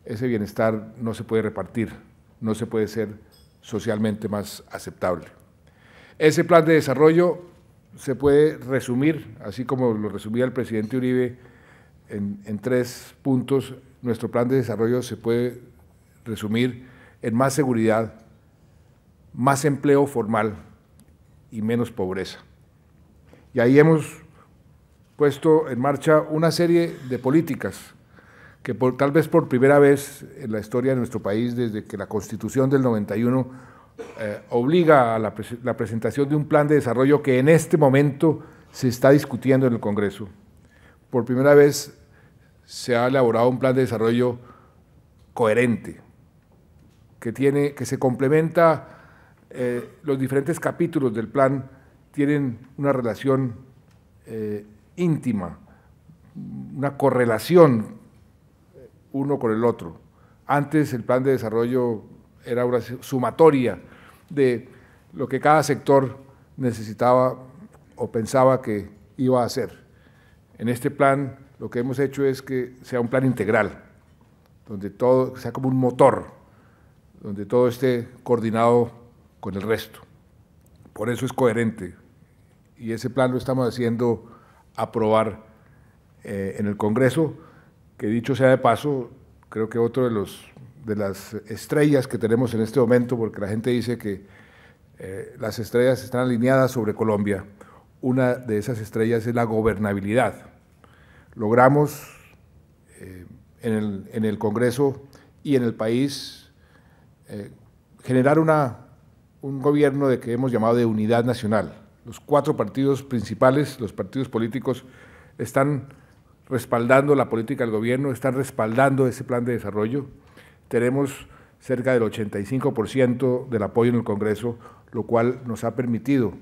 ese bienestar no se puede repartir, no se puede ser socialmente más aceptable. Ese plan de desarrollo se puede resumir, así como lo resumía el presidente Uribe, en 3 puntos. Nuestro plan de desarrollo se puede resumir en más seguridad, más empleo formal y menos pobreza. Y ahí hemos puesto en marcha una serie de políticas que tal vez por primera vez en la historia de nuestro país, desde que la Constitución del 91 obliga a la presentación de un plan de desarrollo que en este momento se está discutiendo en el Congreso. Por primera vez se ha elaborado un plan de desarrollo coherente, que se complementa, los diferentes capítulos del plan tienen una relación íntima, una correlación uno con el otro. Antes el plan de desarrollo era una sumatoria de lo que cada sector necesitaba o pensaba que iba a hacer. En este plan lo que hemos hecho es que sea un plan integral, donde todo sea como un motor, donde todo esté coordinado con el resto. Por eso es coherente, y ese plan lo estamos haciendo aprobar en el Congreso, que dicho sea de paso, creo que otro de las estrellas que tenemos en este momento, porque la gente dice que las estrellas están alineadas sobre Colombia, una de esas estrellas es la gobernabilidad. Logramos en el Congreso y en el país generar un gobierno de que hemos llamado de unidad nacional. Los 4 partidos principales, los partidos políticos, están respaldando la política del gobierno, están respaldando ese plan de desarrollo. Tenemos cerca del 85% del apoyo en el Congreso, lo cual nos ha permitido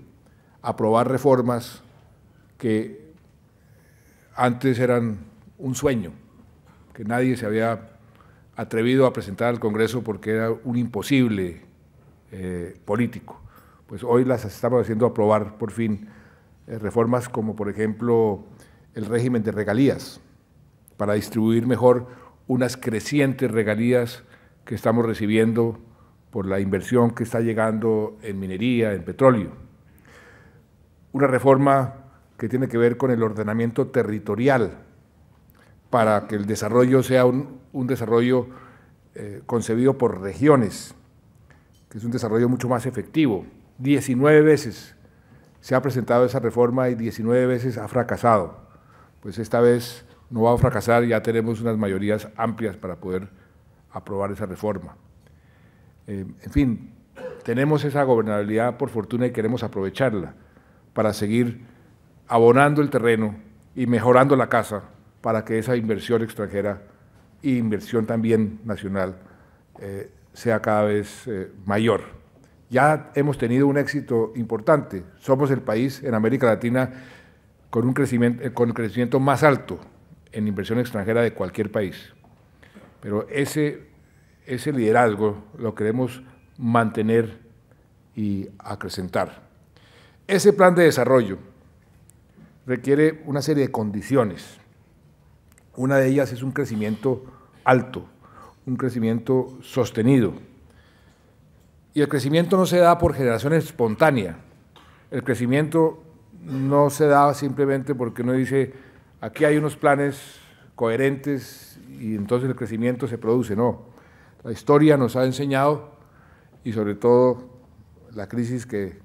aprobar reformas que antes eran un sueño, que nadie se había atrevido a presentar al Congreso porque era un imposible político. Pues hoy las estamos haciendo aprobar por fin, reformas como por ejemplo el régimen de regalías, para distribuir mejor unas crecientes regalías que estamos recibiendo por la inversión que está llegando en minería, en petróleo. Una reforma que tiene que ver con el ordenamiento territorial, para que el desarrollo sea un desarrollo concebido por regiones, que es un desarrollo mucho más efectivo. 19 veces se ha presentado esa reforma y 19 veces ha fracasado. Pues esta vez no va a fracasar, ya tenemos unas mayorías amplias para poder aprobar esa reforma. En fin, tenemos esa gobernabilidad por fortuna y queremos aprovecharla para seguir abonando el terreno y mejorando la casa para que esa inversión extranjera e inversión también nacional sea cada vez mayor. Ya hemos tenido un éxito importante, somos el país en América Latina con el crecimiento más alto en inversión extranjera de cualquier país. Pero ese liderazgo lo queremos mantener y acrecentar. Ese plan de desarrollo requiere una serie de condiciones. Una de ellas es un crecimiento alto, un crecimiento sostenido. Y el crecimiento no se da por generación espontánea. El crecimiento no se da simplemente porque uno dice, aquí hay unos planes coherentes y entonces el crecimiento se produce. No, la historia nos ha enseñado, y sobre todo la crisis que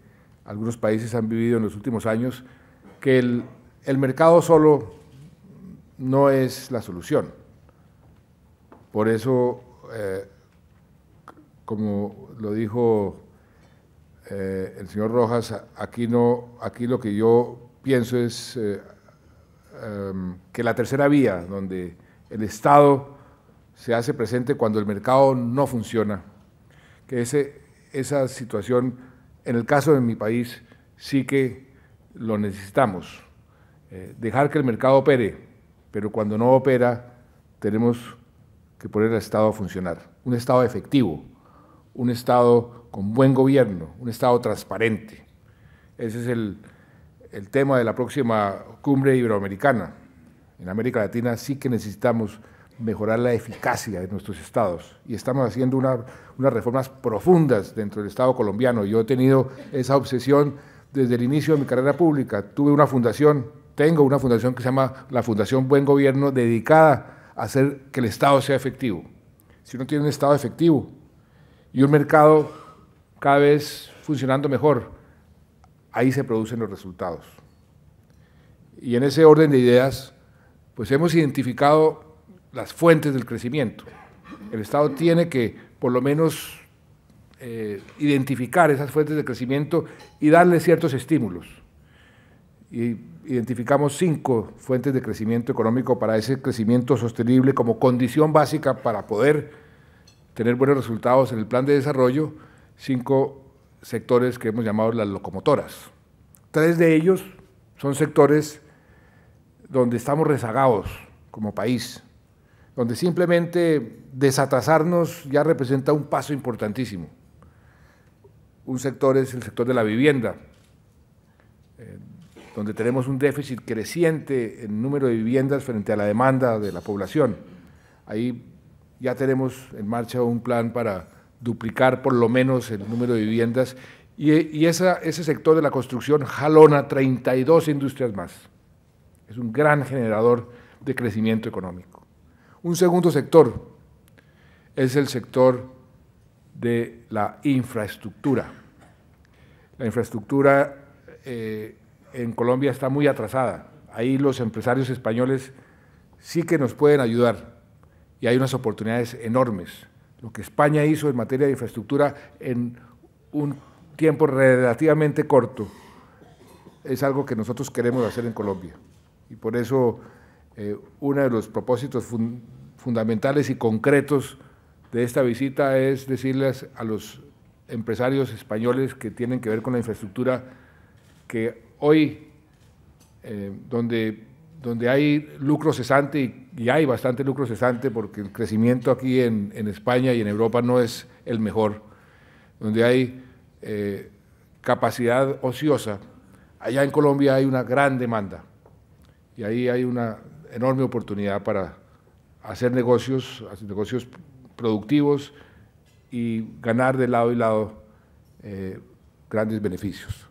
algunos países han vivido en los últimos años, que el mercado solo no es la solución. Por eso, como lo dijo el señor Rojas, aquí lo que yo pienso es que la tercera vía, donde el Estado se hace presente cuando el mercado no funciona, que ese esa situación, en el caso de mi país, sí que lo necesitamos. Dejar que el mercado opere, pero cuando no opera, tenemos que poner al Estado a funcionar. Un Estado efectivo, un Estado con buen gobierno, un Estado transparente. Ese es el tema de la próxima cumbre iberoamericana. En América Latina sí que necesitamos mejorar la eficacia de nuestros estados y estamos haciendo unas reformas profundas dentro del Estado colombiano. Yo he tenido esa obsesión desde el inicio de mi carrera pública. Tengo una fundación que se llama la Fundación Buen Gobierno, dedicada a hacer que el Estado sea efectivo. Si uno tiene un Estado efectivo y un mercado cada vez funcionando mejor, ahí se producen los resultados. Y en ese orden de ideas, pues hemos identificado las fuentes del crecimiento. El Estado tiene que, por lo menos, identificar esas fuentes de crecimiento y darle ciertos estímulos. Y identificamos 5 fuentes de crecimiento económico para ese crecimiento sostenible como condición básica para poder tener buenos resultados en el plan de desarrollo, 5 sectores que hemos llamado las locomotoras. 3 de ellos son sectores donde estamos rezagados como país, donde simplemente desatrasarnos ya representa un paso importantísimo. Un sector es el sector de la vivienda, donde tenemos un déficit creciente en número de viviendas frente a la demanda de la población. Ahí ya tenemos en marcha un plan para duplicar por lo menos el número de viviendas y ese sector de la construcción jalona 32 industrias más. Es un gran generador de crecimiento económico. Un segundo sector es el sector de la infraestructura. La infraestructura en Colombia está muy atrasada. Ahí los empresarios españoles sí que nos pueden ayudar y hay unas oportunidades enormes. Lo que España hizo en materia de infraestructura en un tiempo relativamente corto es algo que nosotros queremos hacer en Colombia. Y por eso uno de los propósitos fundamentales y concretos de esta visita es decirles a los empresarios españoles que tienen que ver con la infraestructura que hoy, donde hay lucro cesante, y hay bastante lucro cesante porque el crecimiento aquí en España y en Europa no es el mejor, donde hay capacidad ociosa, allá en Colombia hay una gran demanda y ahí hay una enorme oportunidad para hacer negocios productivos y ganar de lado y lado grandes beneficios.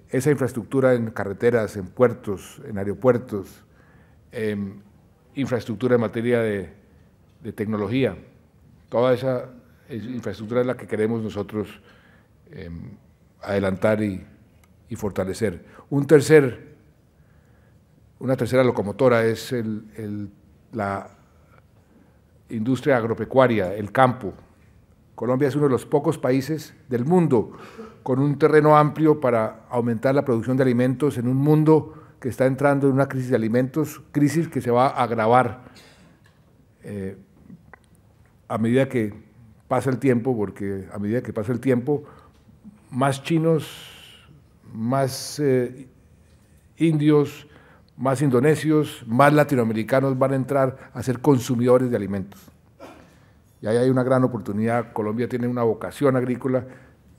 Esa infraestructura en carreteras, en puertos, en aeropuertos, infraestructura en materia de tecnología, toda esa infraestructura es la que queremos nosotros adelantar y fortalecer. Una tercera locomotora es la industria agropecuaria, el campo. Colombia es uno de los pocos países del mundo con un terreno amplio para aumentar la producción de alimentos en un mundo que está entrando en una crisis de alimentos, crisis que se va a agravar a medida que pasa el tiempo, porque a medida que pasa el tiempo, más chinos, más indios, más indonesios, más latinoamericanos van a entrar a ser consumidores de alimentos. Y ahí hay una gran oportunidad. Colombia tiene una vocación agrícola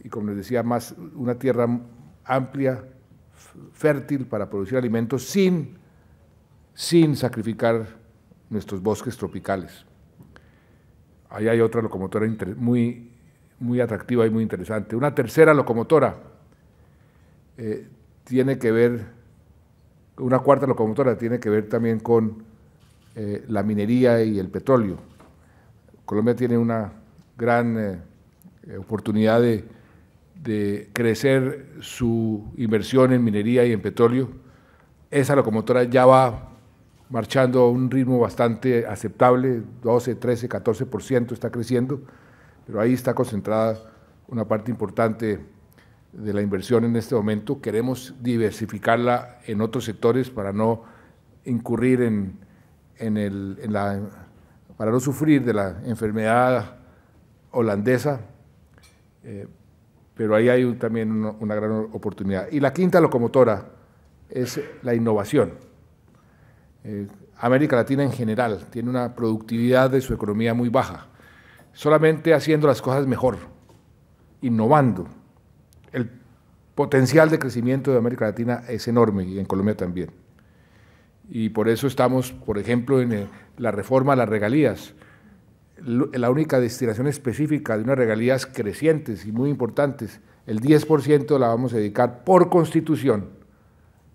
y, como les decía, una tierra amplia, fértil para producir alimentos sin sacrificar nuestros bosques tropicales. Ahí hay otra locomotora muy atractiva y muy interesante. Una tercera locomotora una cuarta locomotora tiene que ver también con la minería y el petróleo. Colombia tiene una gran oportunidad de crecer su inversión en minería y en petróleo. Esa locomotora ya va marchando a un ritmo bastante aceptable, 12, 13, 14% está creciendo, pero ahí está concentrada una parte importante de la inversión en este momento. Queremos diversificarla en otros sectores para no incurrir para no sufrir de la enfermedad holandesa pero ahí hay también una gran oportunidad. Y la quinta locomotora es la innovación. América Latina en general tiene una productividad de su economía muy baja. Solamente haciendo las cosas mejor, innovando, el potencial de crecimiento de América Latina es enorme, y en Colombia también. Y por eso estamos, por ejemplo, en la reforma a las regalías, la única destinación específica de unas regalías crecientes y muy importantes, el 10% la vamos a dedicar por Constitución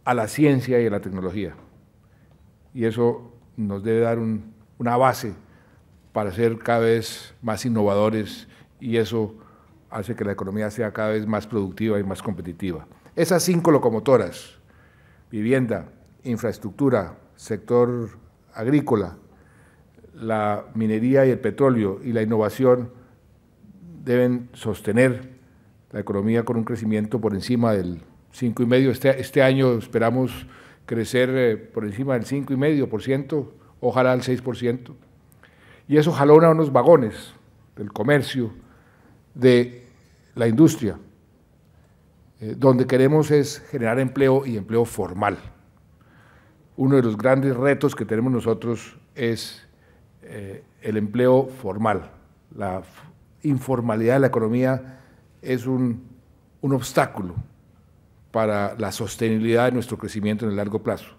a la ciencia y a la tecnología. Y eso nos debe dar una base para ser cada vez más innovadores, y eso hace que la economía sea cada vez más productiva y más competitiva. Esas 5 locomotoras, vivienda, infraestructura, sector agrícola, la minería y el petróleo y la innovación, deben sostener la economía con un crecimiento por encima del 5,5%. Este año esperamos crecer por encima del 5,5%, ojalá al 6%. Y eso jalona unos vagones del comercio, de la industria. Donde queremos es generar empleo, y empleo formal. Uno de los grandes retos que tenemos nosotros es el empleo formal. La informalidad de la economía es un obstáculo para la sostenibilidad de nuestro crecimiento en el largo plazo.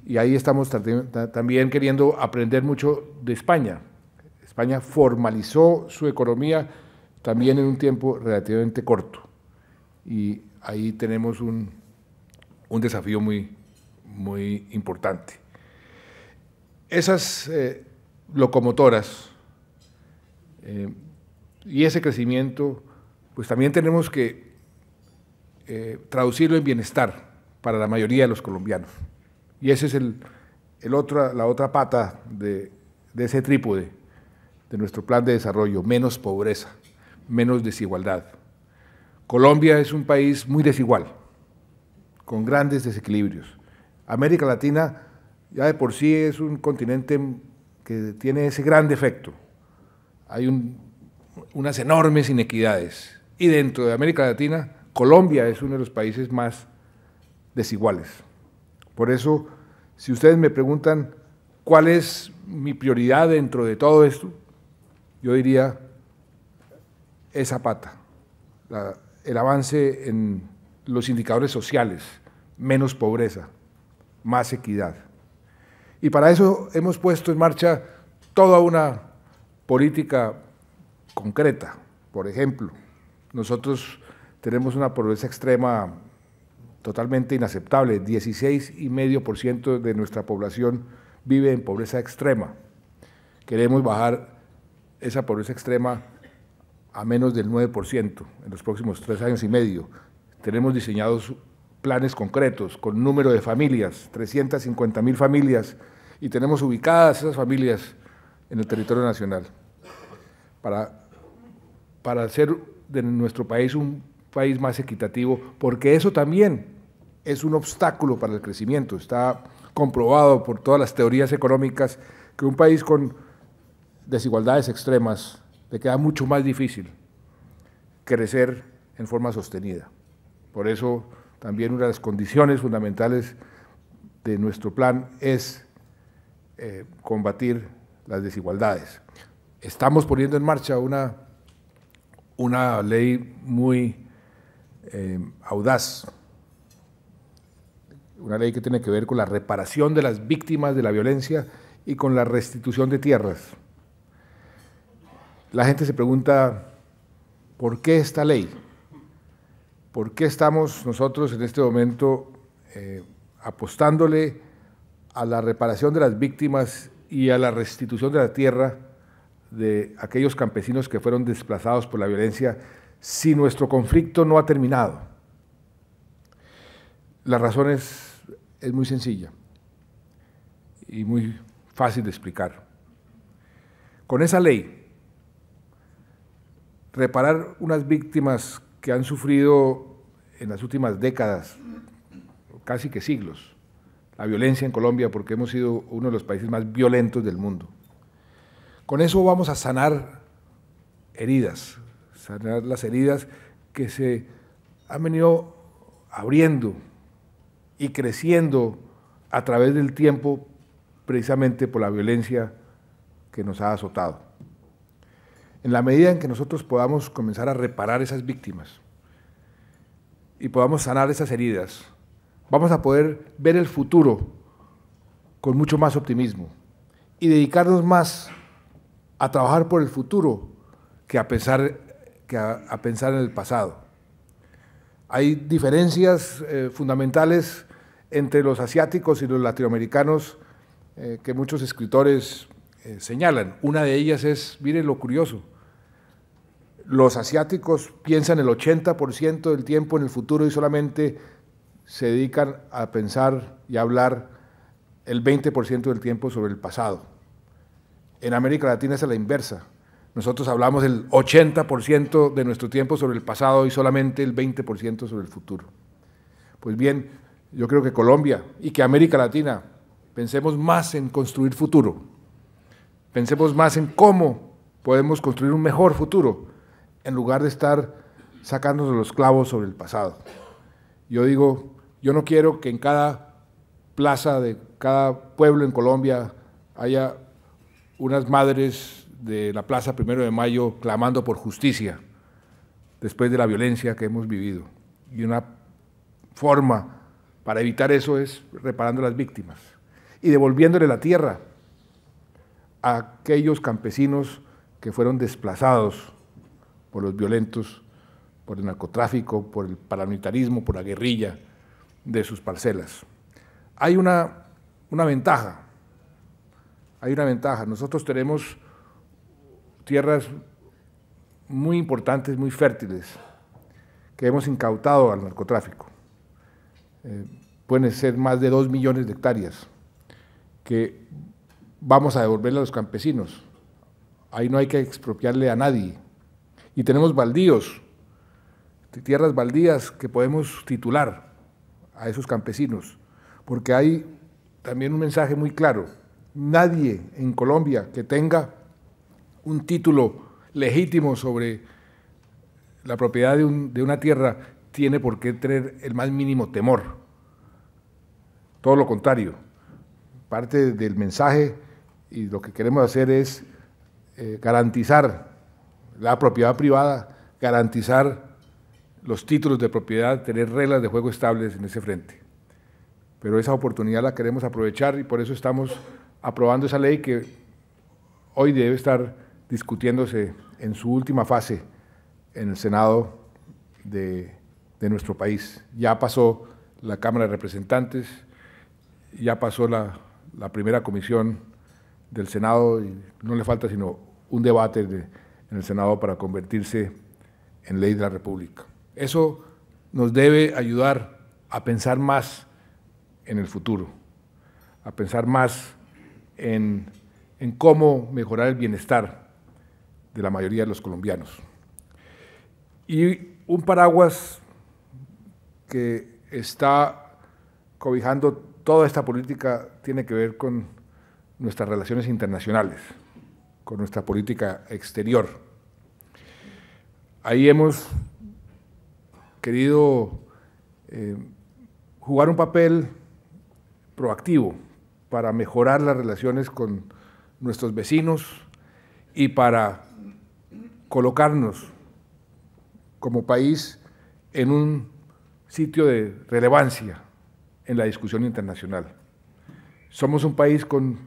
Y ahí estamos también queriendo aprender mucho de España. España formalizó su economía también en un tiempo relativamente corto. Y ahí tenemos un desafío muy importante. Esas locomotoras y ese crecimiento, pues también tenemos que traducirlo en bienestar para la mayoría de los colombianos. Y esa es la otra pata de ese trípode de nuestro plan de desarrollo: menos pobreza, menos desigualdad. Colombia es un país muy desigual, con grandes desequilibrios. América Latina ya de por sí es un continente que tiene ese gran defecto. Hay unas enormes inequidades. Y dentro de América Latina, Colombia es uno de los países más desiguales. Por eso, si ustedes me preguntan cuál es mi prioridad dentro de todo esto, yo diría esa pata, el avance en los indicadores sociales, menos pobreza, más equidad. Y para eso hemos puesto en marcha toda una política concreta. Por ejemplo, nosotros tenemos una pobreza extrema totalmente inaceptable. 16,5% de nuestra población vive en pobreza extrema. Queremos bajar esa pobreza extrema a menos del 9% en los próximos 3 años y medio. Tenemos diseñados planes concretos con número de familias, 350,000 familias, y tenemos ubicadas esas familias en el territorio nacional para hacer de nuestro país un país más equitativo, porque eso también es un obstáculo para el crecimiento. Está comprobado por todas las teorías económicas que un país con desigualdades extremas le queda mucho más difícil crecer en forma sostenida. Por eso también una de las condiciones fundamentales de nuestro plan es combatir las desigualdades. Estamos poniendo en marcha una ley muy audaz, una ley que tiene que ver con la reparación de las víctimas de la violencia y con la restitución de tierras. La gente se pregunta, ¿por qué esta ley? ¿Por qué estamos nosotros en este momento apostándole a la reparación de las víctimas y a la restitución de la tierra de aquellos campesinos que fueron desplazados por la violencia si nuestro conflicto no ha terminado? La razón es muy sencilla y muy fácil de explicar. Con esa ley, reparar unas víctimas que han sufrido en las últimas décadas, casi que siglos, la violencia en Colombia, porque hemos sido uno de los países más violentos del mundo. Con eso vamos a sanar heridas, sanar las heridas que se han venido abriendo y creciendo a través del tiempo, precisamente por la violencia que nos ha azotado. En la medida en que nosotros podamos comenzar a reparar esas víctimas y podamos sanar esas heridas, vamos a poder ver el futuro con mucho más optimismo y dedicarnos más a trabajar por el futuro que a pensar en el pasado. Hay diferencias fundamentales entre los asiáticos y los latinoamericanos que muchos escritores señalan. Una de ellas es, miren lo curioso, los asiáticos piensan el 80% del tiempo en el futuro y solamente se dedican a pensar y a hablar el 20% del tiempo sobre el pasado. En América Latina es a la inversa. Nosotros hablamos el 80% de nuestro tiempo sobre el pasado y solamente el 20% sobre el futuro. Pues bien, yo creo que Colombia y que América Latina pensemos más en construir futuro, pensemos más en cómo podemos construir un mejor futuro, en lugar de estar sacándonos los clavos sobre el pasado. Yo digo, yo no quiero que en cada plaza de cada pueblo en Colombia haya unas madres de la Plaza 1 de Mayo clamando por justicia después de la violencia que hemos vivido. Y una forma para evitar eso es reparando las víctimas y devolviéndole la tierra a aquellos campesinos que fueron desplazados por los violentos, por el narcotráfico, por el paramilitarismo, por la guerrilla de sus parcelas. Hay una ventaja. Nosotros tenemos tierras muy importantes, muy fértiles, que hemos incautado al narcotráfico. Pueden ser más de 2 millones de hectáreas que vamos a devolverle a los campesinos. Ahí no hay que expropiarle a nadie. Y tenemos baldíos, tierras baldías que podemos titular a esos campesinos, porque hay también un mensaje muy claro. Nadie en Colombia que tenga un título legítimo sobre la propiedad de una tierra tiene por qué tener el más mínimo temor. Todo lo contrario. Parte del mensaje y lo que queremos hacer es garantizar la propiedad privada, garantizar los títulos de propiedad, tener reglas de juego estables en ese frente. Pero esa oportunidad la queremos aprovechar y por eso estamos aprobando esa ley que hoy debe estar discutiéndose en su última fase en el Senado de nuestro país. Ya pasó la Cámara de Representantes, ya pasó la primera comisión del Senado y no le falta sino un debate en el Senado para convertirse en ley de la República. Eso nos debe ayudar a pensar más en el futuro, a pensar más en cómo mejorar el bienestar de la mayoría de los colombianos. Y un paraguas que está cobijando toda esta política tiene que ver con nuestras relaciones internacionales, con nuestra política exterior. Ahí hemos querido jugar un papel proactivo para mejorar las relaciones con nuestros vecinos y para colocarnos como país en un sitio de relevancia en la discusión internacional. Somos un país con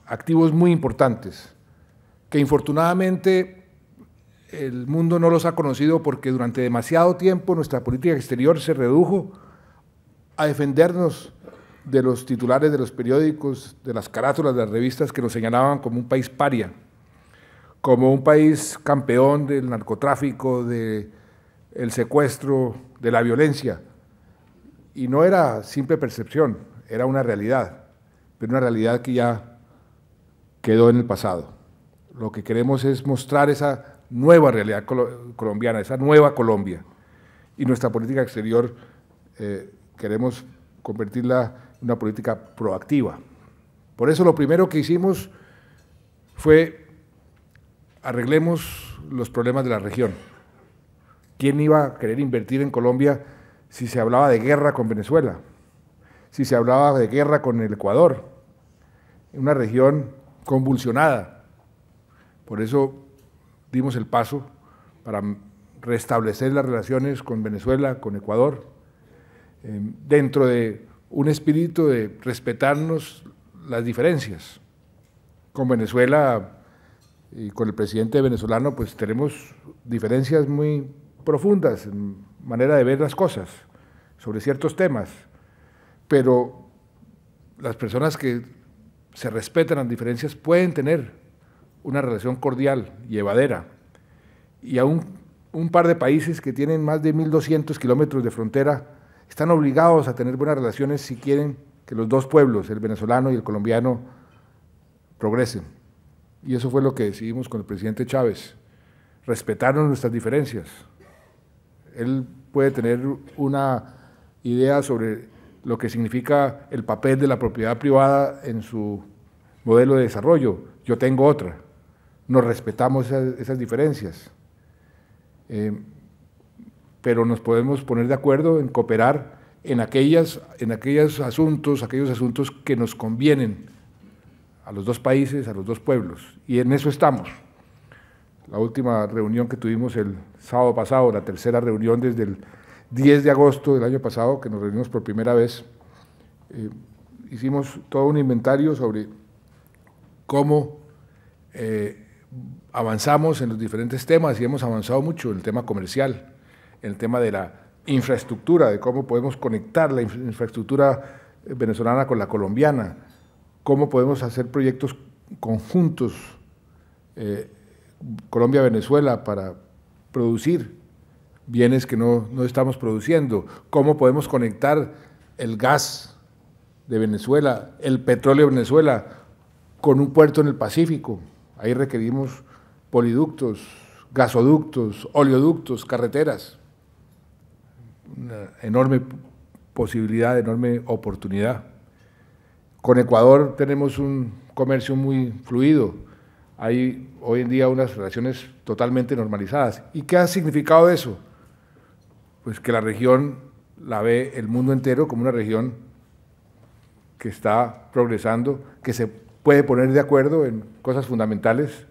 activos muy importantes que infortunadamente el mundo no los ha conocido porque durante demasiado tiempo nuestra política exterior se redujo a defendernos de los titulares de los periódicos, de las carátulas de las revistas que nos señalaban como un país paria, como un país campeón del narcotráfico, del secuestro, de la violencia. Y no era simple percepción, era una realidad, pero una realidad que ya quedó en el pasado. Lo que queremos es mostrar esa nueva realidad colombiana, esa nueva Colombia. Y nuestra política exterior queremos convertirla en una política proactiva. Por eso lo primero que hicimos fue arreglemos los problemas de la región. ¿Quién iba a querer invertir en Colombia si se hablaba de guerra con Venezuela? Si se hablaba de guerra con el Ecuador, una región convulsionada. Por eso dimos el paso para restablecer las relaciones con Venezuela, con Ecuador, dentro de un espíritu de respetarnos las diferencias. Con Venezuela y con el presidente venezolano pues tenemos diferencias muy profundas en manera de ver las cosas sobre ciertos temas, pero las personas que se respetan las diferencias pueden tener una relación cordial, llevadera, y aún un par de países que tienen más de 1.200 kilómetros de frontera están obligados a tener buenas relaciones si quieren que los dos pueblos, el venezolano y el colombiano, progresen. Y eso fue lo que decidimos con el presidente Chávez, respetarnos nuestras diferencias. Él puede tener una idea sobre lo que significa el papel de la propiedad privada en su modelo de desarrollo, yo tengo otra. Nos respetamos esas diferencias, pero nos podemos poner de acuerdo en cooperar en aquellos asuntos que nos convienen a los dos países, a los dos pueblos, y en eso estamos. La última reunión que tuvimos el sábado pasado, la tercera reunión desde el 10 de agosto del año pasado, que nos reunimos por primera vez, hicimos todo un inventario sobre cómo avanzamos en los diferentes temas, y hemos avanzado mucho en el tema comercial, en el tema de la infraestructura, de cómo podemos conectar la infraestructura venezolana con la colombiana, cómo podemos hacer proyectos conjuntos Colombia-Venezuela para producir bienes que no estamos produciendo, cómo podemos conectar el gas de Venezuela, el petróleo de Venezuela con un puerto en el Pacífico. Ahí requerimos poliductos, gasoductos, oleoductos, carreteras. Una enorme posibilidad, enorme oportunidad. Con Ecuador tenemos un comercio muy fluido. Hay hoy en día unas relaciones totalmente normalizadas. ¿Y qué ha significado eso? Pues que la región la ve el mundo entero como una región que está progresando, que se puede poner de acuerdo en cosas fundamentales.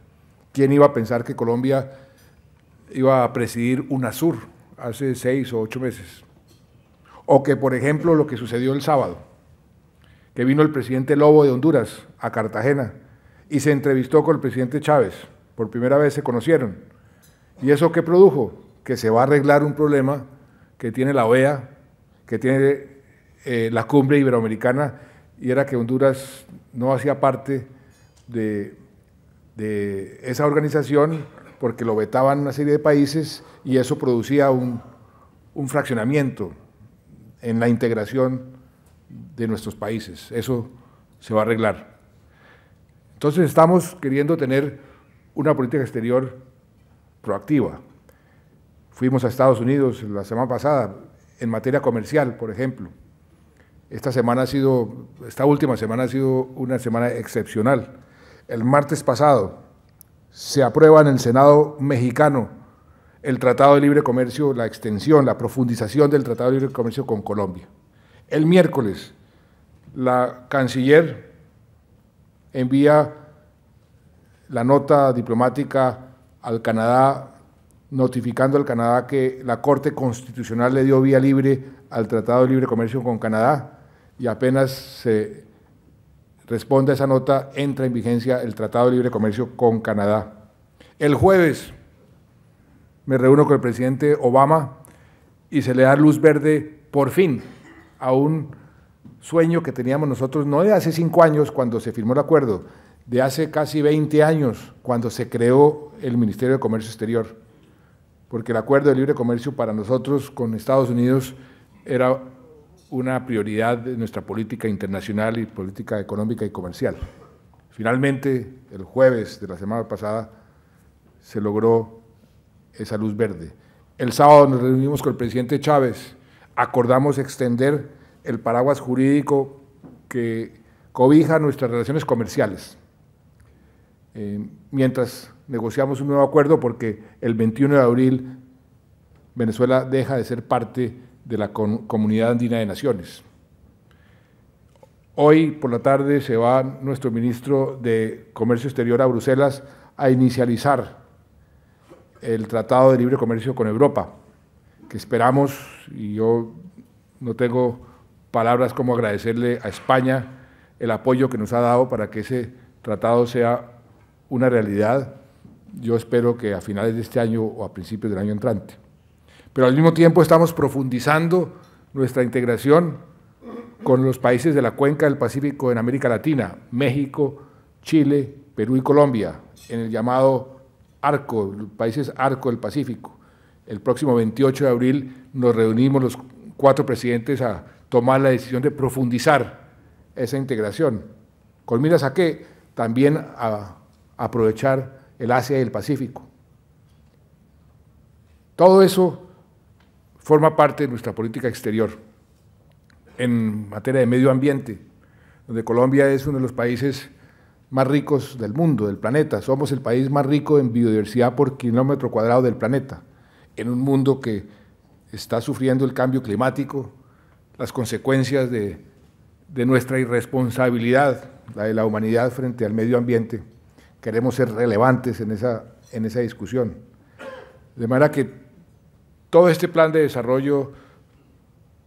¿Quién iba a pensar que Colombia iba a presidir UNASUR hace 6 o 8 meses? O que, por ejemplo, lo que sucedió el sábado, que vino el presidente Lobo de Honduras a Cartagena y se entrevistó con el presidente Chávez, por primera vez se conocieron. ¿Y eso qué produjo? Que se va a arreglar un problema que tiene la OEA, que tiene la cumbre iberoamericana, y era que Honduras no hacía parte de esa organización porque lo vetaban una serie de países, y eso producía un fraccionamiento en la integración de nuestros países. Eso se va a arreglar. Entonces estamos queriendo tener una política exterior proactiva. Fuimos a Estados Unidos la semana pasada en materia comercial, por ejemplo. Esta última semana ha sido una semana excepcional. El martes pasado se aprueba en el Senado mexicano el Tratado de Libre Comercio, la extensión, la profundización del Tratado de Libre Comercio con Colombia. El miércoles, la canciller envía la nota diplomática al Canadá, notificando al Canadá que la Corte Constitucional le dio vía libre al Tratado de Libre Comercio con Canadá, y apenas se responde a esa nota, entra en vigencia el Tratado de Libre Comercio con Canadá. El jueves me reúno con el presidente Obama y se le da luz verde, por fin, a un sueño que teníamos nosotros, no de hace 5 años cuando se firmó el acuerdo, de hace casi 20 años cuando se creó el Ministerio de Comercio Exterior, porque el acuerdo de libre comercio para nosotros con Estados Unidos era una prioridad de nuestra política internacional y política económica y comercial. Finalmente, el jueves de la semana pasada, se logró esa luz verde. El sábado nos reunimos con el presidente Chávez, acordamos extender el paraguas jurídico que cobija nuestras relaciones comerciales, mientras negociamos un nuevo acuerdo, porque el 21 de abril Venezuela deja de ser parte de la Comunidad Andina de Naciones. Hoy por la tarde se va nuestro ministro de Comercio Exterior a Bruselas a inicializar el Tratado de Libre Comercio con Europa, que esperamos, y yo no tengo palabras como agradecerle a España el apoyo que nos ha dado para que ese tratado sea una realidad. Yo espero que a finales de este año o a principios del año entrante. Pero al mismo tiempo estamos profundizando nuestra integración con los países de la cuenca del Pacífico en América Latina, México, Chile, Perú y Colombia, en el llamado Arco, los países Arco del Pacífico. El próximo 28 de abril nos reunimos los 4 presidentes a tomar la decisión de profundizar esa integración. ¿Con miras a qué? También a aprovechar el Asia y el Pacífico. Todo eso forma parte de nuestra política exterior. En materia de medio ambiente, donde Colombia es uno de los países más ricos del mundo, del planeta. Somos el país más rico en biodiversidad por kilómetro cuadrado del planeta, en un mundo que está sufriendo el cambio climático, las consecuencias de nuestra irresponsabilidad, la de la humanidad frente al medio ambiente. Queremos ser relevantes en esa discusión. De manera que todo este plan de desarrollo,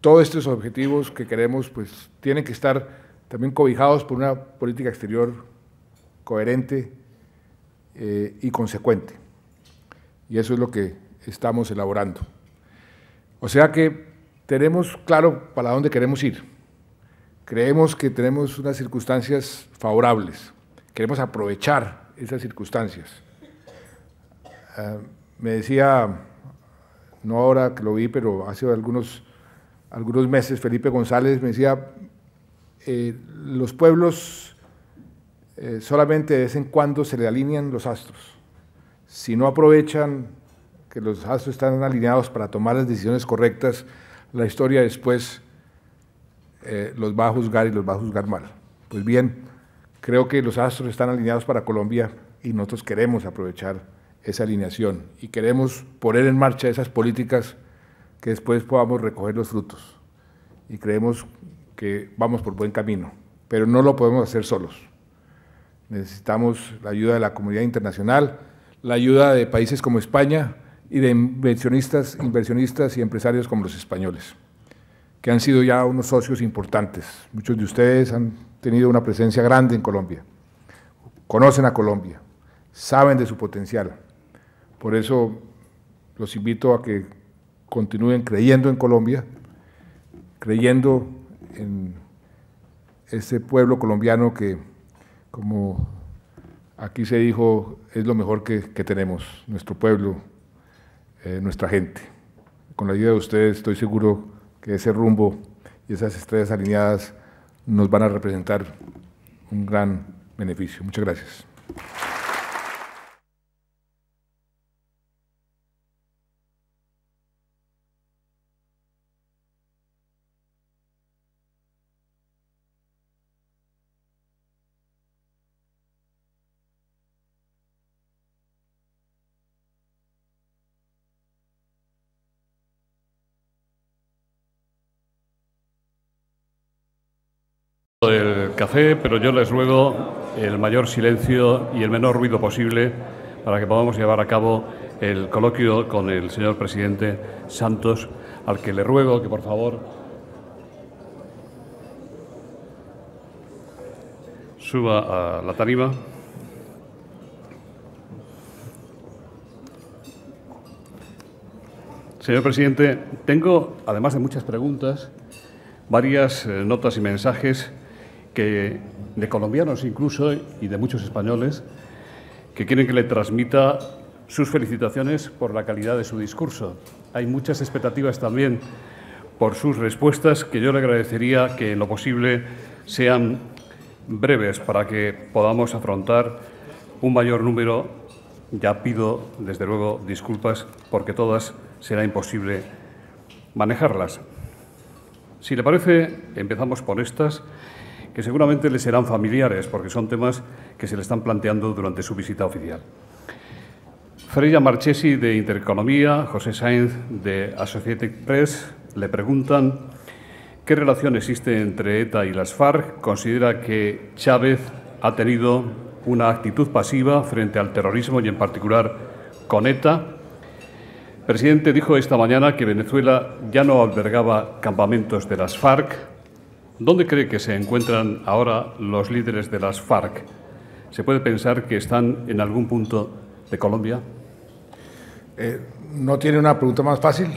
todos estos objetivos que queremos, pues tienen que estar también cobijados por una política exterior coherente y consecuente. Y eso es lo que estamos elaborando. O sea que tenemos claro para dónde queremos ir. Creemos que tenemos unas circunstancias favorables. Queremos aprovechar esas circunstancias. Me decía, no ahora que lo vi, pero hace algunos meses, Felipe González me decía, los pueblos solamente de vez en cuando se le alinean los astros. Si no aprovechan que los astros están alineados para tomar las decisiones correctas, la historia después los va a juzgar y los va a juzgar mal. Pues bien, creo que los astros están alineados para Colombia y nosotros queremos aprovechar esa alineación y queremos poner en marcha esas políticas que después podamos recoger los frutos. Y creemos que vamos por buen camino, pero no lo podemos hacer solos. Necesitamos la ayuda de la comunidad internacional, la ayuda de países como España y de inversionistas y empresarios como los españoles, que han sido ya unos socios importantes. Muchos de ustedes han tenido una presencia grande en Colombia, conocen a Colombia, saben de su potencial. Por eso los invito a que continúen creyendo en Colombia, creyendo en ese pueblo colombiano que, como aquí se dijo, es lo mejor que tenemos, nuestro pueblo, nuestra gente. Con la ayuda de ustedes estoy seguro que ese rumbo y esas estrellas alineadas nos van a representar un gran beneficio. Muchas gracias. Del café, pero yo les ruego el mayor silencio y el menor ruido posible para que podamos llevar a cabo el coloquio con el señor presidente Santos, al que le ruego que por favor suba a la tarima. Señor presidente, tengo, además de muchas preguntas, varias notas y mensajes de colombianos incluso y de muchos españoles que quieren que le transmita sus felicitaciones por la calidad de su discurso. Hay muchas expectativas también por sus respuestas que yo le agradecería que en lo posible sean breves para que podamos afrontar un mayor número. Ya pido desde luego disculpas porque todas será imposible manejarlas. Si le parece, empezamos por estas, que seguramente le serán familiares, porque son temas que se le están planteando durante su visita oficial. Freya Marchesi, de Intereconomía, José Sainz, de Associated Press, le preguntan qué relación existe entre ETA y las FARC. Considera que Chávez ha tenido una actitud pasiva frente al terrorismo y, en particular, con ETA. El presidente dijo esta mañana que Venezuela ya no albergaba campamentos de las FARC. ¿Dónde cree que se encuentran ahora los líderes de las FARC? ¿Se puede pensar que están en algún punto de Colombia? ¿No tiene una pregunta más fácil?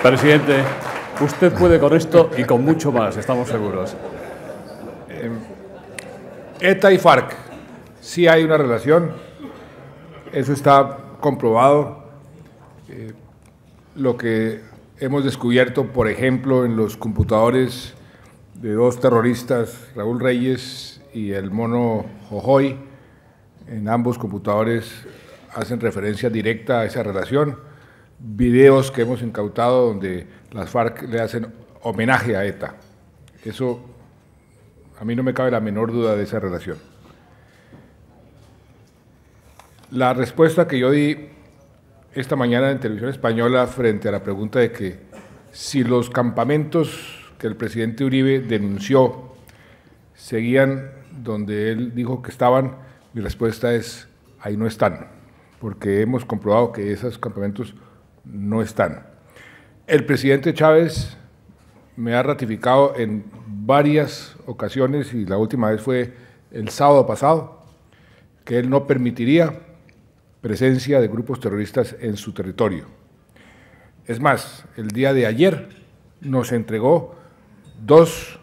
Presidente, usted puede con esto y con mucho más, estamos seguros. ETA y FARC, sí hay una relación, eso está comprobado. Lo que hemos descubierto, por ejemplo, en los computadores de dos terroristas, Raúl Reyes y el mono Jojoy, en ambos computadores hacen referencia directa a esa relación. Videos que hemos incautado donde las FARC le hacen homenaje a ETA. Eso, a mí no me cabe la menor duda de esa relación. La respuesta que yo di esta mañana en Televisión Española frente a la pregunta de que si los campamentos que el presidente Uribe denunció seguían donde él dijo que estaban, mi respuesta es: ahí no están, porque hemos comprobado que esos campamentos no están. El presidente Chávez me ha ratificado en varias ocasiones, y la última vez fue el sábado pasado, que él no permitiría presencia de grupos terroristas en su territorio. Es más, el día de ayer nos entregó 2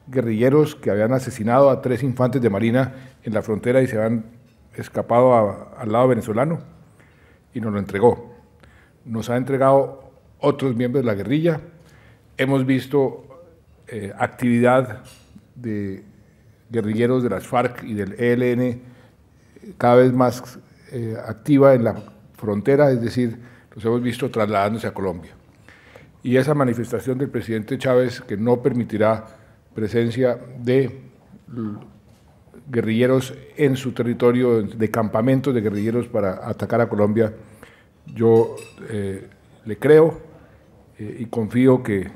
guerrilleros que habían asesinado a 3 infantes de Marina en la frontera y se habían escapado al lado venezolano, y nos lo entregó. Nos ha entregado otros miembros de la guerrilla. Hemos visto actividad de guerrilleros de las FARC y del ELN cada vez más activa en la frontera, es decir, los hemos visto trasladándose a Colombia. Y esa manifestación del presidente Chávez, que no permitirá presencia de guerrilleros en su territorio, de campamentos de guerrilleros para atacar a Colombia, yo le creo y confío que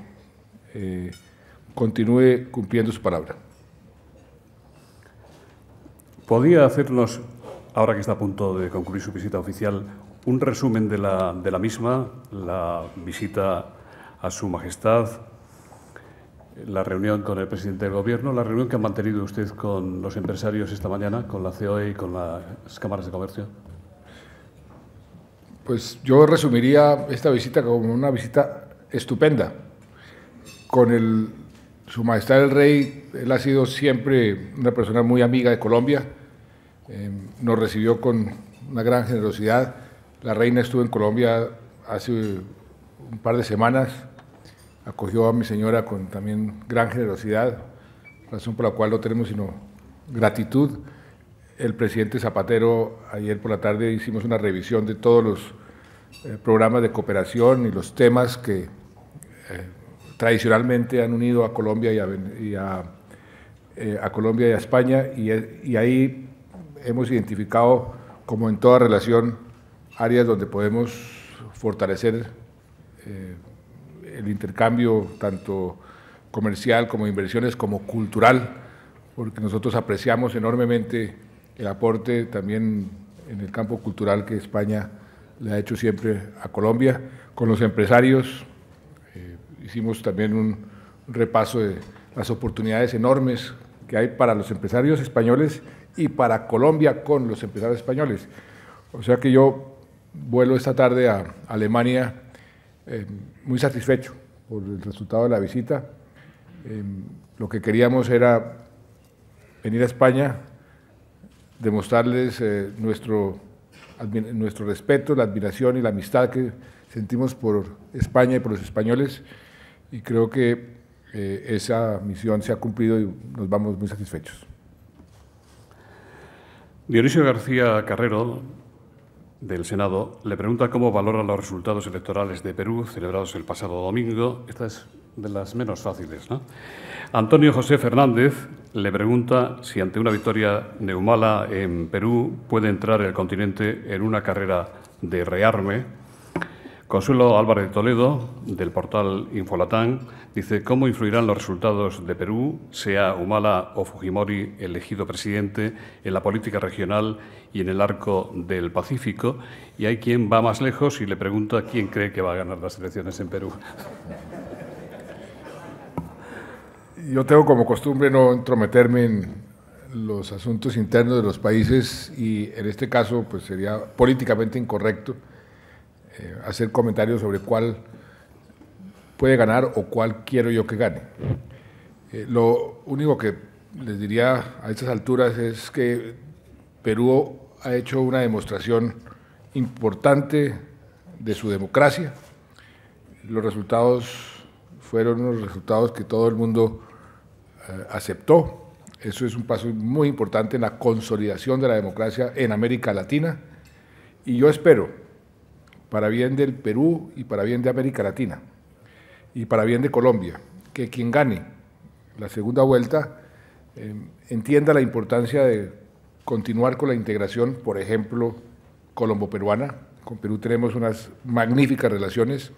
continúe cumpliendo su palabra. ¿Podría hacernos, ahora que está a punto de concluir su visita oficial, un resumen de la misma, la visita a Su Majestad, la reunión con el presidente del Gobierno, la reunión que ha mantenido usted con los empresarios esta mañana, con la COE y con las cámaras de comercio? Pues yo resumiría esta visita como una visita estupenda. Con Su Majestad el Rey, él ha sido siempre una persona muy amiga de Colombia, nos recibió con una gran generosidad. La reina estuvo en Colombia hace un par de semanas, acogió a mi señora con también gran generosidad, razón por la cual no tenemos sino gratitud. El presidente Zapatero, ayer por la tarde hicimos una revisión de todos los programas de cooperación y los temas que tradicionalmente han unido a Colombia y a España, y ahí hemos identificado, como en toda relación, áreas donde podemos fortalecer el intercambio tanto comercial como de inversiones como cultural, porque nosotros apreciamos enormemente el aporte también en el campo cultural que España le ha hecho siempre a Colombia. Con los empresarios hicimos también un repaso de las oportunidades enormes que hay para los empresarios españoles y para Colombia con los empresarios españoles. O sea que yo vuelo esta tarde a Alemania muy satisfecho por el resultado de la visita. Lo que queríamos era venir a España, demostrarles nuestro respeto, la admiración y la amistad que sentimos por España y por los españoles, y creo que esa misión se ha cumplido y nos vamos muy satisfechos. Dionisio García Carrero, del Senado, le pregunta cómo valora los resultados electorales de Perú celebrados el pasado domingo. Esta es de las menos fáciles, ¿no? Antonio José Fernández le pregunta si ante una victoria de Humala en Perú puede entrar el continente en una carrera de rearme. Consuelo Álvarez de Toledo, del portal Infolatán, dice: ¿cómo influirán los resultados de Perú, sea Humala o Fujimori elegido presidente, en la política regional y en el arco del Pacífico? Y hay quien va más lejos y le pregunta quién cree que va a ganar las elecciones en Perú. Yo tengo como costumbre no entrometerme en los asuntos internos de los países y en este caso pues sería políticamente incorrecto hacer comentarios sobre cuál puede ganar o cuál quiero yo que gane. Lo único que les diría a estas alturas es que Perú ha hecho una demostración importante de su democracia. Los resultados fueron unos resultados que todo el mundo aceptó. Eso es un paso muy importante en la consolidación de la democracia en América Latina y yo espero, para bien del Perú y para bien de América Latina y para bien de Colombia, que quien gane la segunda vuelta entienda la importancia de continuar con la integración, por ejemplo, colombo-peruana. Con Perú tenemos unas magníficas relaciones,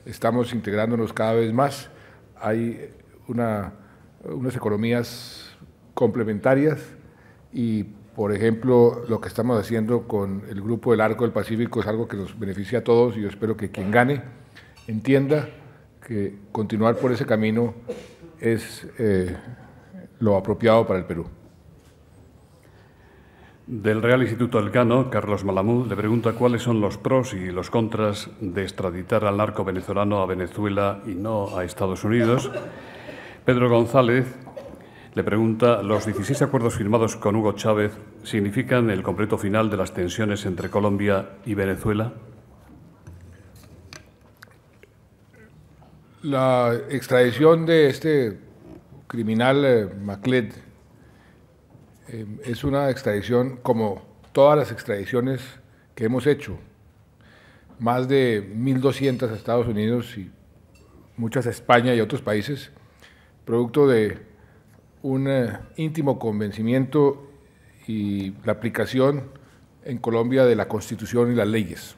estamos integrándonos cada vez más, hay unas economías complementarias y, por ejemplo, lo que estamos haciendo con el Grupo del Arco del Pacífico es algo que nos beneficia a todos y yo espero que quien gane entienda que continuar por ese camino es lo apropiado para el Perú. Del Real Instituto Elcano, Carlos Malamud le pregunta cuáles son los pros y los contras de extraditar al narco venezolano a Venezuela y no a Estados Unidos. Pedro González le pregunta: ¿los 16 acuerdos firmados con Hugo Chávez significan el completo final de las tensiones entre Colombia y Venezuela? La extradición de este criminal Maclet es una extradición como todas las extradiciones que hemos hecho, más de 1.200 a Estados Unidos y muchas a España y a otros países, producto de un íntimo convencimiento y la aplicación en Colombia de la Constitución y las leyes.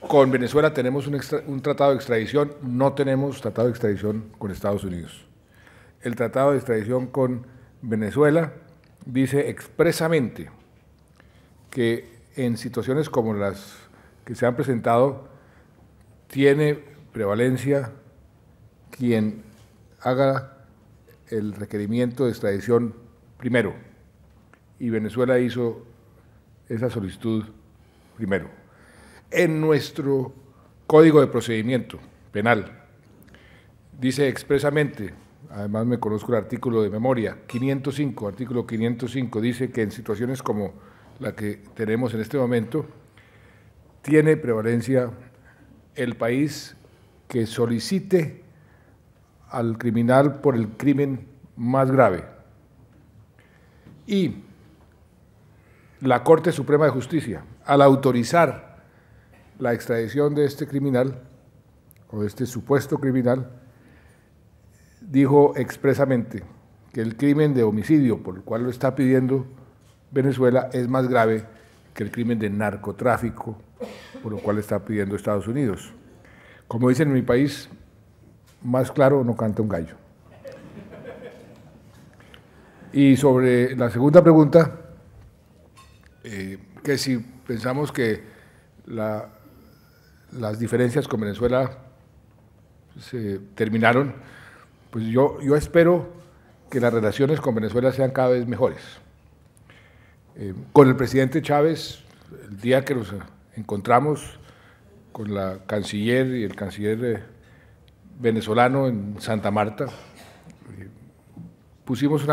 Con Venezuela tenemos un tratado de extradición, no tenemos tratado de extradición con Estados Unidos. El tratado de extradición con Venezuela dice expresamente que en situaciones como las que se han presentado tiene prevalencia quien haga el requerimiento de extradición primero, y Venezuela hizo esa solicitud primero. En nuestro Código de Procedimiento Penal dice expresamente, además me conozco el artículo de memoria, 505, artículo 505, dice que en situaciones como la que tenemos en este momento, tiene prevalencia el país que solicite al criminal por el crimen más grave. Y la Corte Suprema de Justicia, al autorizar la extradición de este criminal, o de este supuesto criminal, dijo expresamente que el crimen de homicidio por el cual lo está pidiendo Venezuela es más grave que el crimen de narcotráfico por lo cual está pidiendo Estados Unidos. Como dicen en mi país, más claro no canta un gallo. Y sobre la segunda pregunta, que si pensamos que las diferencias con Venezuela se terminaron, pues yo espero que las relaciones con Venezuela sean cada vez mejores. Con el presidente Chávez, el día que nos encontramos con la canciller y el canciller venezolano en Santa Marta, pusimos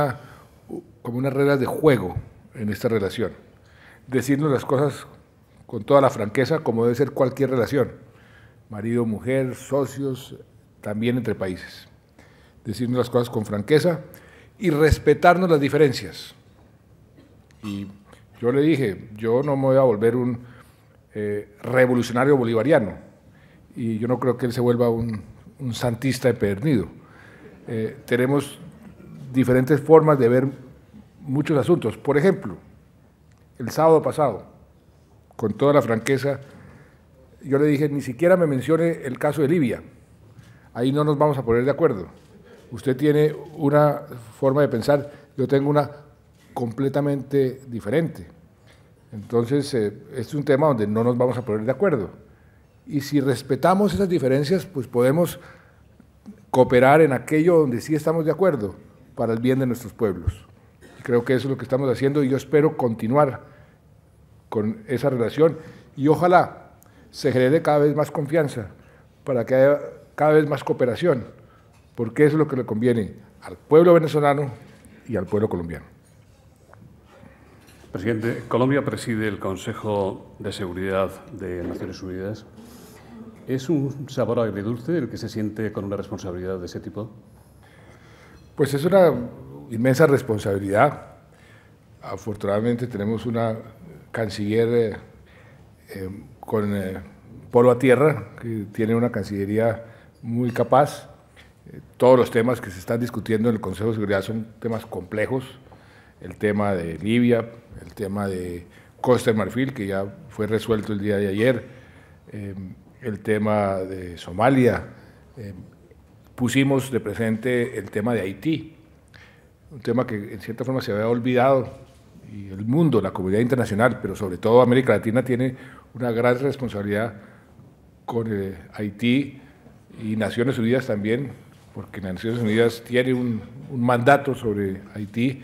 como unas reglas de juego en esta relación. Decirnos las cosas con toda la franqueza, como debe ser cualquier relación, marido, mujer, socios, también entre países. Decirnos las cosas con franqueza y respetarnos las diferencias. Y yo le dije, yo no me voy a volver un revolucionario bolivariano, y yo no creo que él se vuelva un un santista empedernido. Tenemos diferentes formas de ver muchos asuntos. Por ejemplo, el sábado pasado, con toda la franqueza, yo le dije, ni siquiera me mencione el caso de Libia. Ahí no nos vamos a poner de acuerdo. Usted tiene una forma de pensar, yo tengo una completamente diferente. Entonces, este es un tema donde no nos vamos a poner de acuerdo. Y si respetamos esas diferencias, pues podemos cooperar en aquello donde sí estamos de acuerdo para el bien de nuestros pueblos. Y creo que eso es lo que estamos haciendo y yo espero continuar con esa relación y ojalá se genere cada vez más confianza para que haya cada vez más cooperación, porque eso es lo que le conviene al pueblo venezolano y al pueblo colombiano. Presidente, Colombia preside el Consejo de Seguridad de Naciones Unidas. ¿Es un sabor agridulce el que se siente con una responsabilidad de ese tipo? Pues es una inmensa responsabilidad. Afortunadamente tenemos una canciller con polo a tierra, que tiene una cancillería muy capaz. Todos los temas que se están discutiendo en el Consejo de Seguridad son temas complejos. El tema de Libia, el tema de Costa de Marfil, que ya fue resuelto el día de ayer, el tema de Somalia, pusimos de presente el tema de Haití, un tema que en cierta forma se había olvidado, y el mundo, la comunidad internacional, pero sobre todo América Latina tiene una gran responsabilidad con Haití y Naciones Unidas también, porque Naciones Unidas tiene un mandato sobre Haití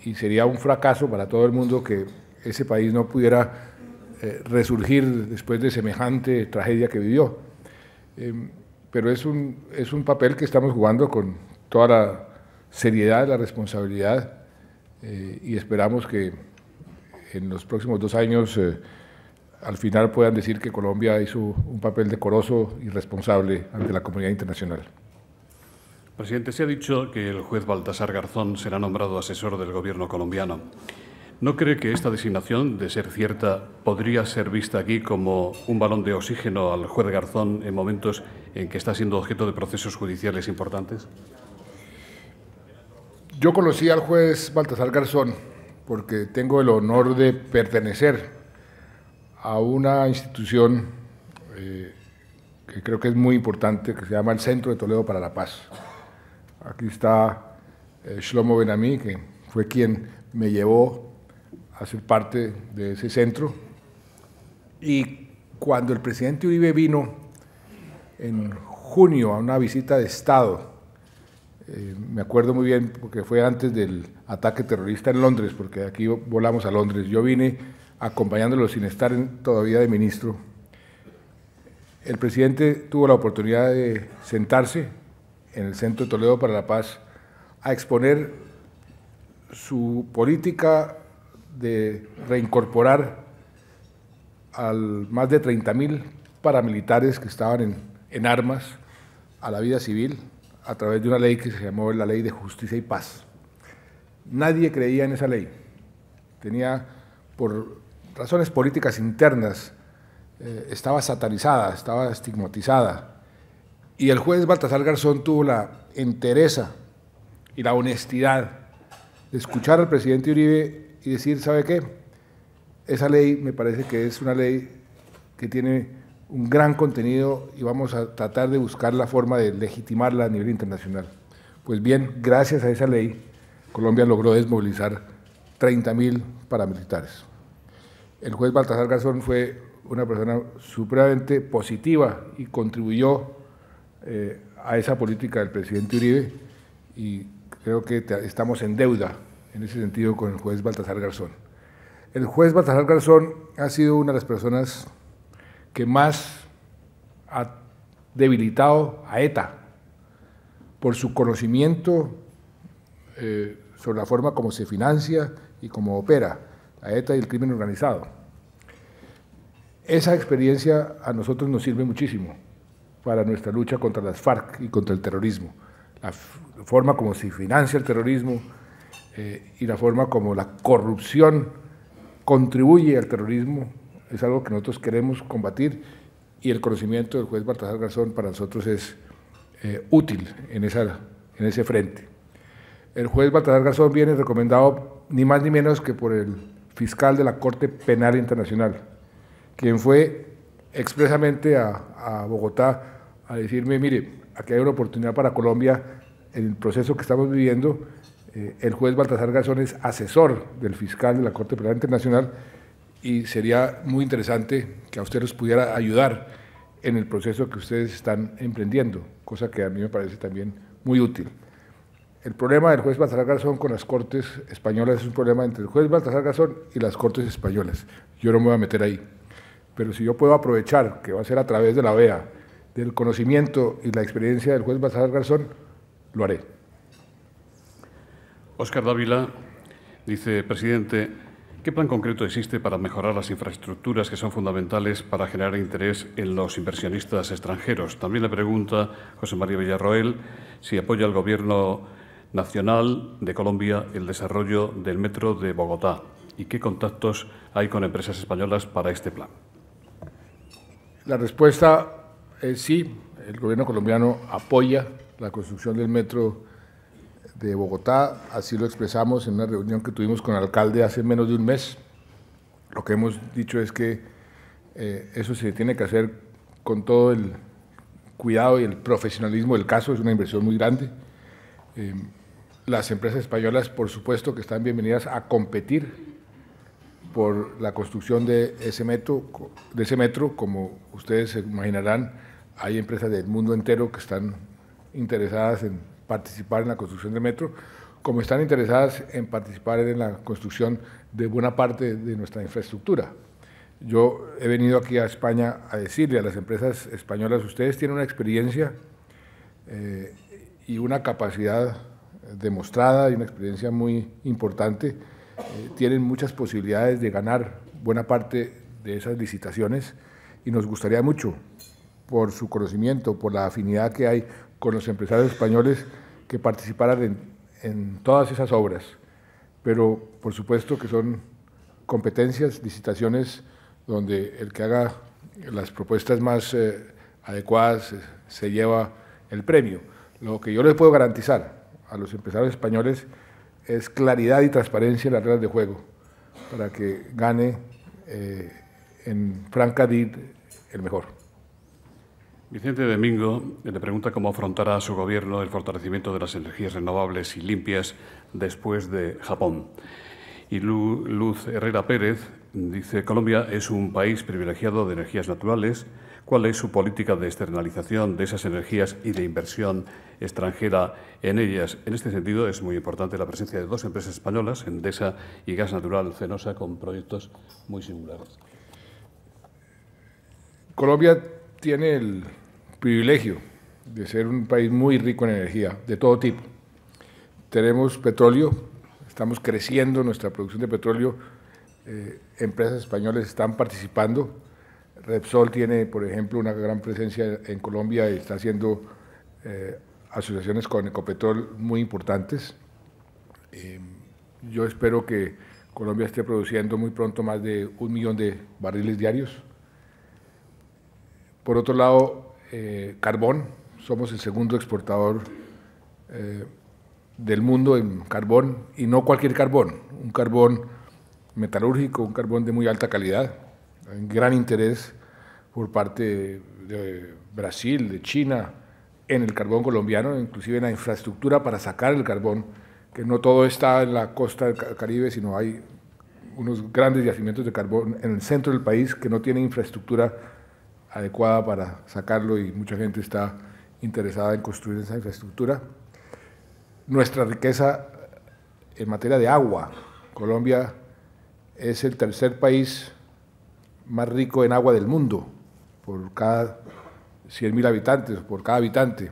y sería un fracaso para todo el mundo que ese país no pudiera resurgir después de semejante tragedia que vivió. Pero es un papel que estamos jugando con toda la seriedad, la responsabilidad, y esperamos que en los próximos 2 años al final puedan decir que Colombia hizo un papel decoroso y responsable ante la comunidad internacional. Presidente, se ha dicho que el juez Baltasar Garzón será nombrado asesor del gobierno colombiano. ¿No cree que esta designación, de ser cierta, podría ser vista aquí como un balón de oxígeno al juez Garzón en momentos en que está siendo objeto de procesos judiciales importantes? Yo conocí al juez Baltasar Garzón porque tengo el honor de pertenecer a una institución que creo que es muy importante, que se llama el Centro de Toledo para la Paz. Aquí está Shlomo Ben-Ami, que fue quien me llevó a ser parte de ese centro. Y cuando el presidente Uribe vino en junio a una visita de Estado, me acuerdo muy bien porque fue antes del ataque terrorista en Londres, porque aquí volamos a Londres, yo vine acompañándolo sin estar todavía de ministro. El presidente tuvo la oportunidad de sentarse en el Centro de Toledo para la Paz a exponer su política de reincorporar al más de 30.000 paramilitares que estaban en armas a la vida civil a través de una ley que se llamó la Ley de Justicia y Paz. Nadie creía en esa ley. Tenía, por razones políticas internas, estaba satanizada, estaba estigmatizada. Y el juez Baltasar Garzón tuvo la entereza y la honestidad de escuchar al presidente Uribe y decir, ¿sabe qué? Esa ley me parece que es una ley que tiene un gran contenido y vamos a tratar de buscar la forma de legitimarla a nivel internacional. Pues bien, gracias a esa ley, Colombia logró desmovilizar 30.000 paramilitares. El juez Baltasar Garzón fue una persona supremamente positiva y contribuyó a esa política del presidente Uribe y creo que estamos en deuda en ese sentido con el juez Baltasar Garzón. El juez Baltasar Garzón ha sido una de las personas que más ha debilitado a ETA por su conocimiento sobre la forma como se financia y cómo opera a ETA y el crimen organizado. Esa experiencia a nosotros nos sirve muchísimo para nuestra lucha contra las FARC y contra el terrorismo. La forma como se financia el terrorismo y la forma como la corrupción contribuye al terrorismo es algo que nosotros queremos combatir y el conocimiento del juez Baltasar Garzón para nosotros es útil en ese frente. El juez Baltasar Garzón viene recomendado ni más ni menos que por el fiscal de la Corte Penal Internacional, quien fue expresamente a Bogotá a decirme, mire, aquí hay una oportunidad para Colombia en el proceso que estamos viviendo. El juez Baltasar Garzón es asesor del fiscal de la Corte Penal Internacional y sería muy interesante que a ustedes los pudiera ayudar en el proceso que ustedes están emprendiendo, cosa que a mí me parece también muy útil. El problema del juez Baltasar Garzón con las Cortes españolas es un problema entre el juez Baltasar Garzón y las Cortes españolas. Yo no me voy a meter ahí. Pero si yo puedo aprovechar, que va a ser a través de la OEA, del conocimiento y la experiencia del juez Baltasar Garzón, lo haré. Óscar Dávila dice, presidente, ¿qué plan concreto existe para mejorar las infraestructuras que son fundamentales para generar interés en los inversionistas extranjeros? También le pregunta José María Villarroel si apoya al Gobierno Nacional de Colombia el desarrollo del metro de Bogotá y qué contactos hay con empresas españolas para este plan. La respuesta es sí, el Gobierno colombiano apoya la construcción del metro de Bogotá, así lo expresamos en una reunión que tuvimos con el alcalde hace menos de un mes. Lo que hemos dicho es que eso se tiene que hacer con todo el cuidado y el profesionalismo del caso, es una inversión muy grande. Las empresas españolas, por supuesto, que están bienvenidas a competir por la construcción de ese metro, como ustedes se imaginarán, hay empresas del mundo entero que están interesadas en participar en la construcción del metro, como están interesadas en participar en la construcción de buena parte de nuestra infraestructura. Yo he venido aquí a España a decirle a las empresas españolas, ustedes tienen una experiencia y una capacidad demostrada y una experiencia muy importante, tienen muchas posibilidades de ganar buena parte de esas licitaciones y nos gustaría mucho, por su conocimiento, por la afinidad que hay con los empresarios españoles, que participaran en todas esas obras. Pero, por supuesto, que son competencias, licitaciones, donde el que haga las propuestas más adecuadas se lleva el premio. Lo que yo les puedo garantizar a los empresarios españoles es claridad y transparencia en las reglas de juego, para que gane en franca lid el mejor. Vicente Domingo le pregunta cómo afrontará su gobierno el fortalecimiento de las energías renovables y limpias después de Japón. Y Luz Herrera Pérez dice, Colombia es un país privilegiado de energías naturales. ¿Cuál es su política de externalización de esas energías y de inversión extranjera en ellas? En este sentido, es muy importante la presencia de dos empresas españolas, Endesa y Gas Natural Fenosa, con proyectos muy singulares. Colombia tiene el privilegio de ser un país muy rico en energía, de todo tipo. Tenemos petróleo, estamos creciendo nuestra producción de petróleo, empresas españolas están participando. Repsol tiene, por ejemplo, una gran presencia en Colombia y está haciendo asociaciones con Ecopetrol muy importantes. Yo espero que Colombia esté produciendo muy pronto más de 1 millón de barriles diarios. Por otro lado, carbón, somos el segundo exportador del mundo en carbón, y no cualquier carbón, un carbón metalúrgico, un carbón de muy alta calidad. Hay un gran interés por parte de Brasil, de China, en el carbón colombiano, inclusive en la infraestructura para sacar el carbón, que no todo está en la costa del Caribe, sino hay unos grandes yacimientos de carbón en el centro del país que no tienen infraestructura adecuada para sacarlo, y mucha gente está interesada en construir esa infraestructura. Nuestra riqueza en materia de agua, Colombia es el tercer país más rico en agua del mundo, por cada 100.000 habitantes, por cada habitante.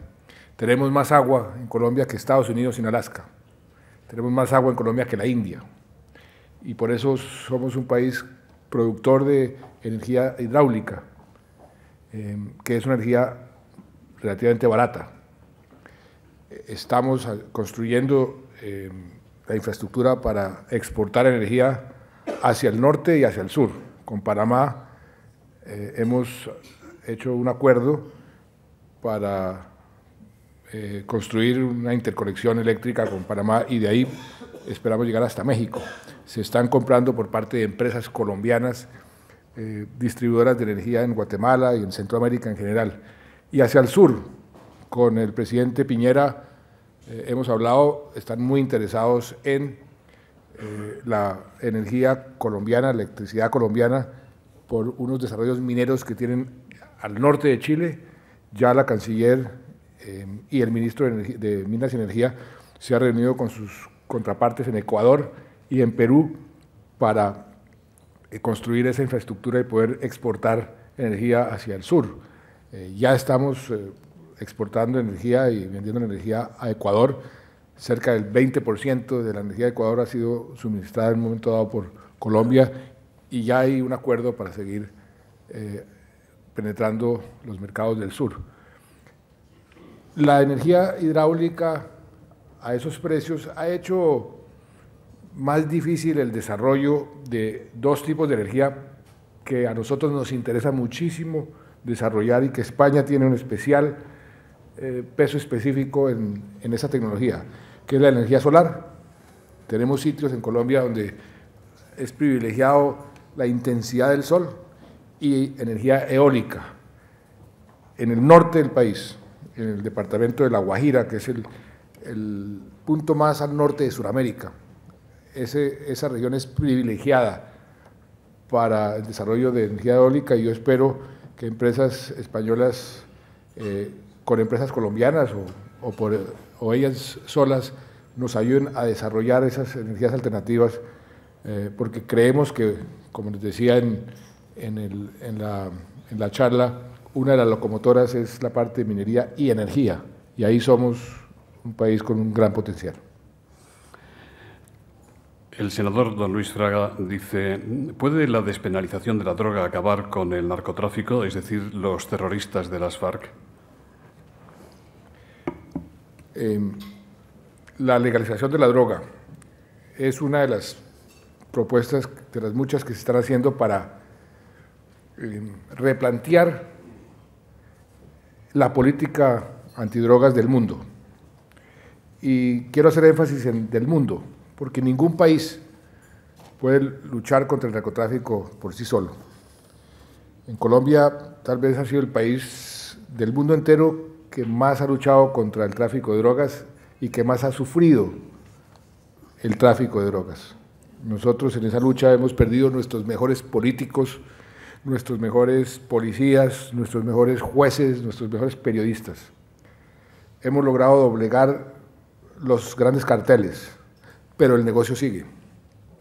Tenemos más agua en Colombia que Estados Unidos sin Alaska. Tenemos más agua en Colombia que la India. Y por eso somos un país productor de energía hidráulica, que es una energía relativamente barata. Estamos construyendo la infraestructura para exportar energía hacia el norte y hacia el sur. Con Panamá hemos hecho un acuerdo para construir una interconexión eléctrica con Panamá y de ahí esperamos llegar hasta México. Se están comprando por parte de empresas colombianas, distribuidoras de energía en Guatemala y en Centroamérica en general. Y hacia el sur, con el presidente Piñera, hemos hablado, están muy interesados en la energía colombiana, electricidad colombiana, por unos desarrollos mineros que tienen al norte de Chile. Ya la canciller y el ministro de Minas y Energía se ha reunido con sus contrapartes en Ecuador y en Perú para construir esa infraestructura y poder exportar energía hacia el sur. Ya estamos exportando energía y vendiendo energía a Ecuador. Cerca del 20% de la energía de Ecuador ha sido suministrada en un momento dado por Colombia y ya hay un acuerdo para seguir penetrando los mercados del sur. La energía hidráulica a esos precios ha hecho más difícil el desarrollo de dos tipos de energía que a nosotros nos interesa muchísimo desarrollar y que España tiene un especial peso específico en esa tecnología, que es la energía solar. Tenemos sitios en Colombia donde es privilegiado la intensidad del sol y energía eólica. En el norte del país, en el departamento de La Guajira, que es el punto más al norte de Sudamérica, esa región es privilegiada para el desarrollo de energía eólica y yo espero que empresas españolas con empresas colombianas o ellas solas nos ayuden a desarrollar esas energías alternativas porque creemos que, como les decía en la charla, una de las locomotoras es la parte de minería y energía y ahí somos un país con un gran potencial. El senador don Luis Fraga dice, ¿puede la despenalización de la droga acabar con el narcotráfico, es decir, los terroristas de las FARC? La legalización de la droga es una de las propuestas, de las muchas que se están haciendo para replantear la política antidrogas del mundo. Y quiero hacer énfasis en del mundo, porque ningún país puede luchar contra el narcotráfico por sí solo. En Colombia tal vez ha sido el país del mundo entero que más ha luchado contra el tráfico de drogas y que más ha sufrido el tráfico de drogas. Nosotros en esa lucha hemos perdido nuestros mejores políticos, nuestros mejores policías, nuestros mejores jueces, nuestros mejores periodistas. Hemos logrado doblegar los grandes carteles, pero el negocio sigue,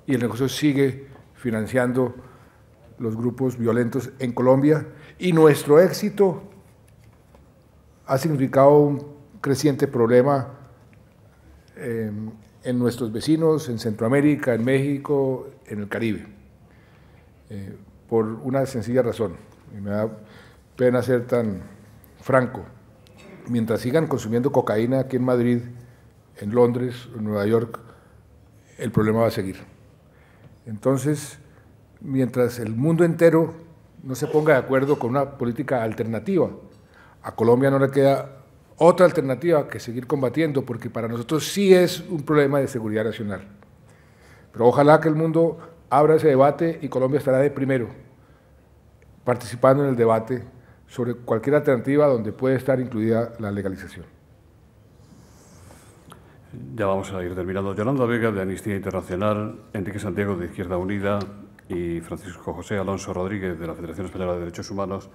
y el negocio sigue financiando los grupos violentos en Colombia, y nuestro éxito ha significado un creciente problema en nuestros vecinos, en Centroamérica, en México, en el Caribe, por una sencilla razón, y me da pena ser tan franco. Mientras sigan consumiendo cocaína aquí en Madrid, en Londres, en Nueva York, el problema va a seguir. Entonces, mientras el mundo entero no se ponga de acuerdo con una política alternativa, a Colombia no le queda otra alternativa que seguir combatiendo, porque para nosotros sí es un problema de seguridad nacional. Pero ojalá que el mundo abra ese debate y Colombia estará de primero, participando en el debate sobre cualquier alternativa donde puede estar incluida la legalización. Ya vamos a ir terminando. Yolanda Vega, de Amnistía Internacional, Enrique Santiago, de Izquierda Unida, y Francisco José Alonso Rodríguez, de la Federación Española de Derechos Humanos,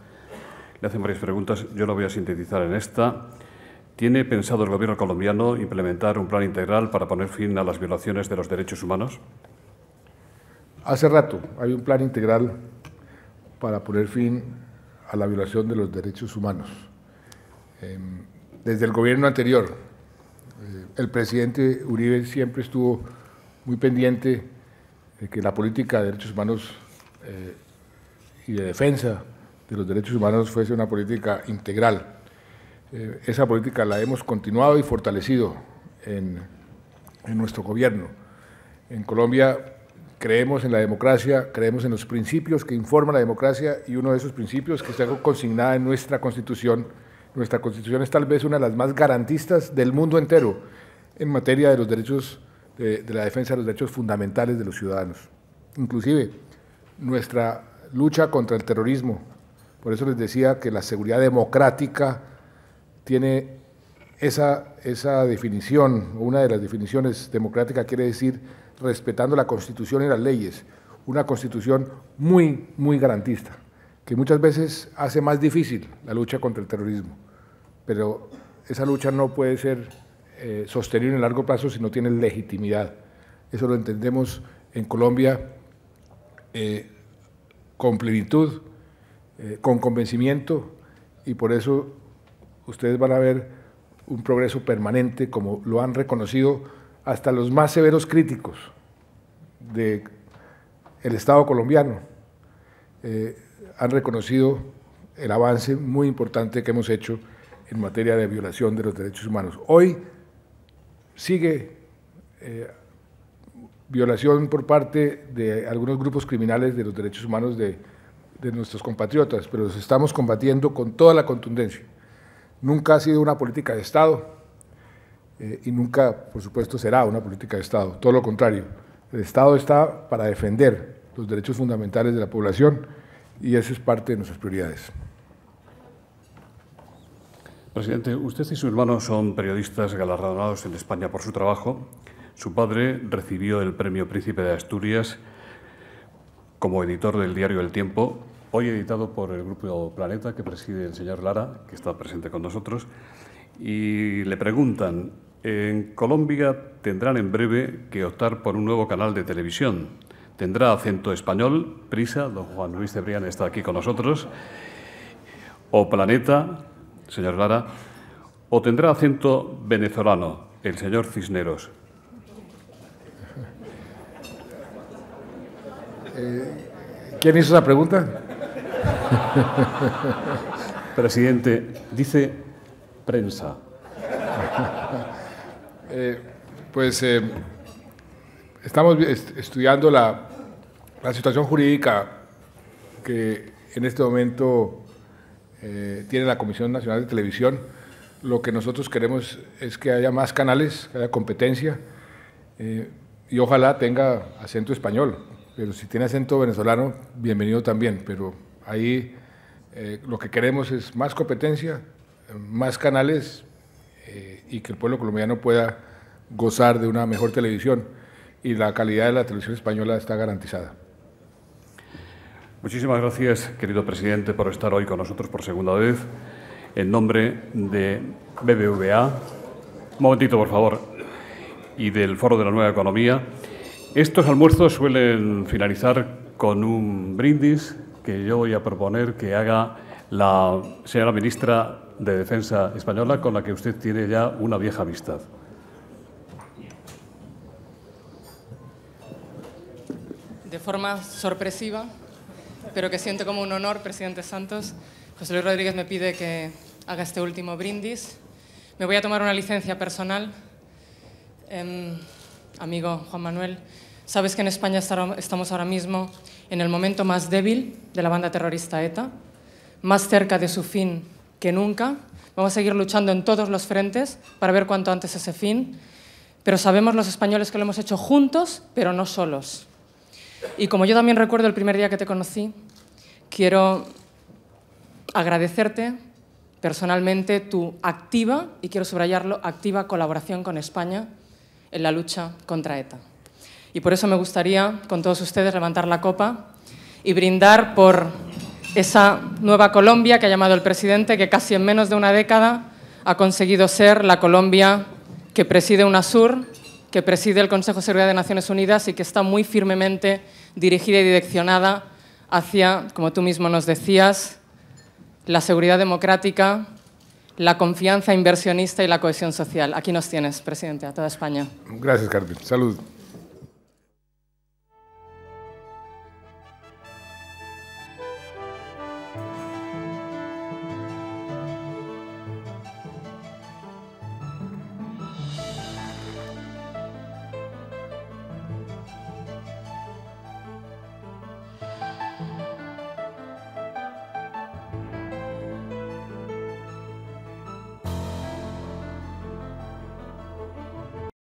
le hacen varias preguntas. Yo la voy a sintetizar en esta. ¿Tiene pensado el Gobierno colombiano implementar un plan integral para poner fin a las violaciones de los derechos humanos? Hace rato hay un plan integral para poner fin a la violación de los derechos humanos. Desde el gobierno anterior, el presidente Uribe siempre estuvo muy pendiente de que la política de derechos humanos y de defensa de los derechos humanos fuese una política integral. Esa política la hemos continuado y fortalecido en nuestro gobierno. En Colombia creemos en la democracia, creemos en los principios que informan la democracia y uno de esos principios que está consignada en nuestra Constitución Nuestra Constitución es tal vez una de las más garantistas del mundo entero en materia de los derechos, de la defensa de los derechos fundamentales de los ciudadanos. Inclusive, nuestra lucha contra el terrorismo, por eso les decía que la seguridad democrática tiene esa definición, una de las definiciones democrática quiere decir respetando la Constitución y las leyes, una Constitución muy, muy garantista, que muchas veces hace más difícil la lucha contra el terrorismo, pero esa lucha no puede ser sostenible en el largo plazo si no tiene legitimidad. Eso lo entendemos en Colombia con plenitud, con convencimiento, y por eso ustedes van a ver un progreso permanente, como lo han reconocido hasta los más severos críticos del Estado colombiano. Han reconocido el avance muy importante que hemos hecho en materia de violación de los derechos humanos. Hoy sigue violación por parte de algunos grupos criminales de los derechos humanos de nuestros compatriotas, pero los estamos combatiendo con toda la contundencia. Nunca ha sido una política de Estado y nunca, por supuesto, será una política de Estado, todo lo contrario. El Estado está para defender los derechos fundamentales de la población y eso es parte de nuestras prioridades. Presidente, usted y su hermano son periodistas galardonados en España por su trabajo. Su padre recibió el Premio Príncipe de Asturias como editor del diario El Tiempo, hoy editado por el Grupo Planeta, que preside el señor Lara, que está presente con nosotros, y le preguntan, en Colombia tendrán en breve que optar por un nuevo canal de televisión. ¿Tendrá acento español? Prisa, don Juan Luis Cebrián está aquí con nosotros. ¿O Planeta, señor Lara? ¿O tendrá acento venezolano, el señor Cisneros? ¿Quién hizo esa pregunta? Presidente, dice prensa. Estamos estudiando la situación jurídica que en este momento tiene la Comisión Nacional de Televisión. Lo que nosotros queremos es que haya más canales, que haya competencia y ojalá tenga acento español, pero si tiene acento venezolano, bienvenido también, pero ahí lo que queremos es más competencia, más canales y que el pueblo colombiano pueda gozar de una mejor televisión y la calidad de la televisión española está garantizada. Muchísimas gracias, querido presidente, por estar hoy con nosotros por segunda vez. En nombre de BBVA, un momentito, por favor, y del Foro de la Nueva Economía. Estos almuerzos suelen finalizar con un brindis que yo voy a proponer que haga la señora ministra de Defensa española, con la que usted tiene ya una vieja amistad. De forma sorpresiva, pero que siento como un honor, presidente Santos, José Luis Rodríguez me pide que haga este último brindis. Me voy a tomar una licencia personal. Amigo Juan Manuel, sabes que en España estamos ahora mismo en el momento más débil de la banda terrorista ETA, más cerca de su fin que nunca. Vamos a seguir luchando en todos los frentes para ver cuanto antes ese fin, pero sabemos los españoles que lo hemos hecho juntos, pero no solos. Y como yo también recuerdo el primer día que te conocí, quiero agradecerte personalmente tu activa, y quiero subrayarlo, activa colaboración con España en la lucha contra ETA. Y por eso me gustaría, con todos ustedes, levantar la copa y brindar por esa nueva Colombia que ha llamado el presidente, que casi en menos de una década ha conseguido ser la Colombia que preside UNASUR, que preside el Consejo de Seguridad de Naciones Unidas y que está muy firmemente dirigida y direccionada hacia, como tú mismo nos decías, la seguridad democrática, la confianza inversionista y la cohesión social. Aquí nos tienes, presidente, a toda España. Gracias, Carmen. Salud.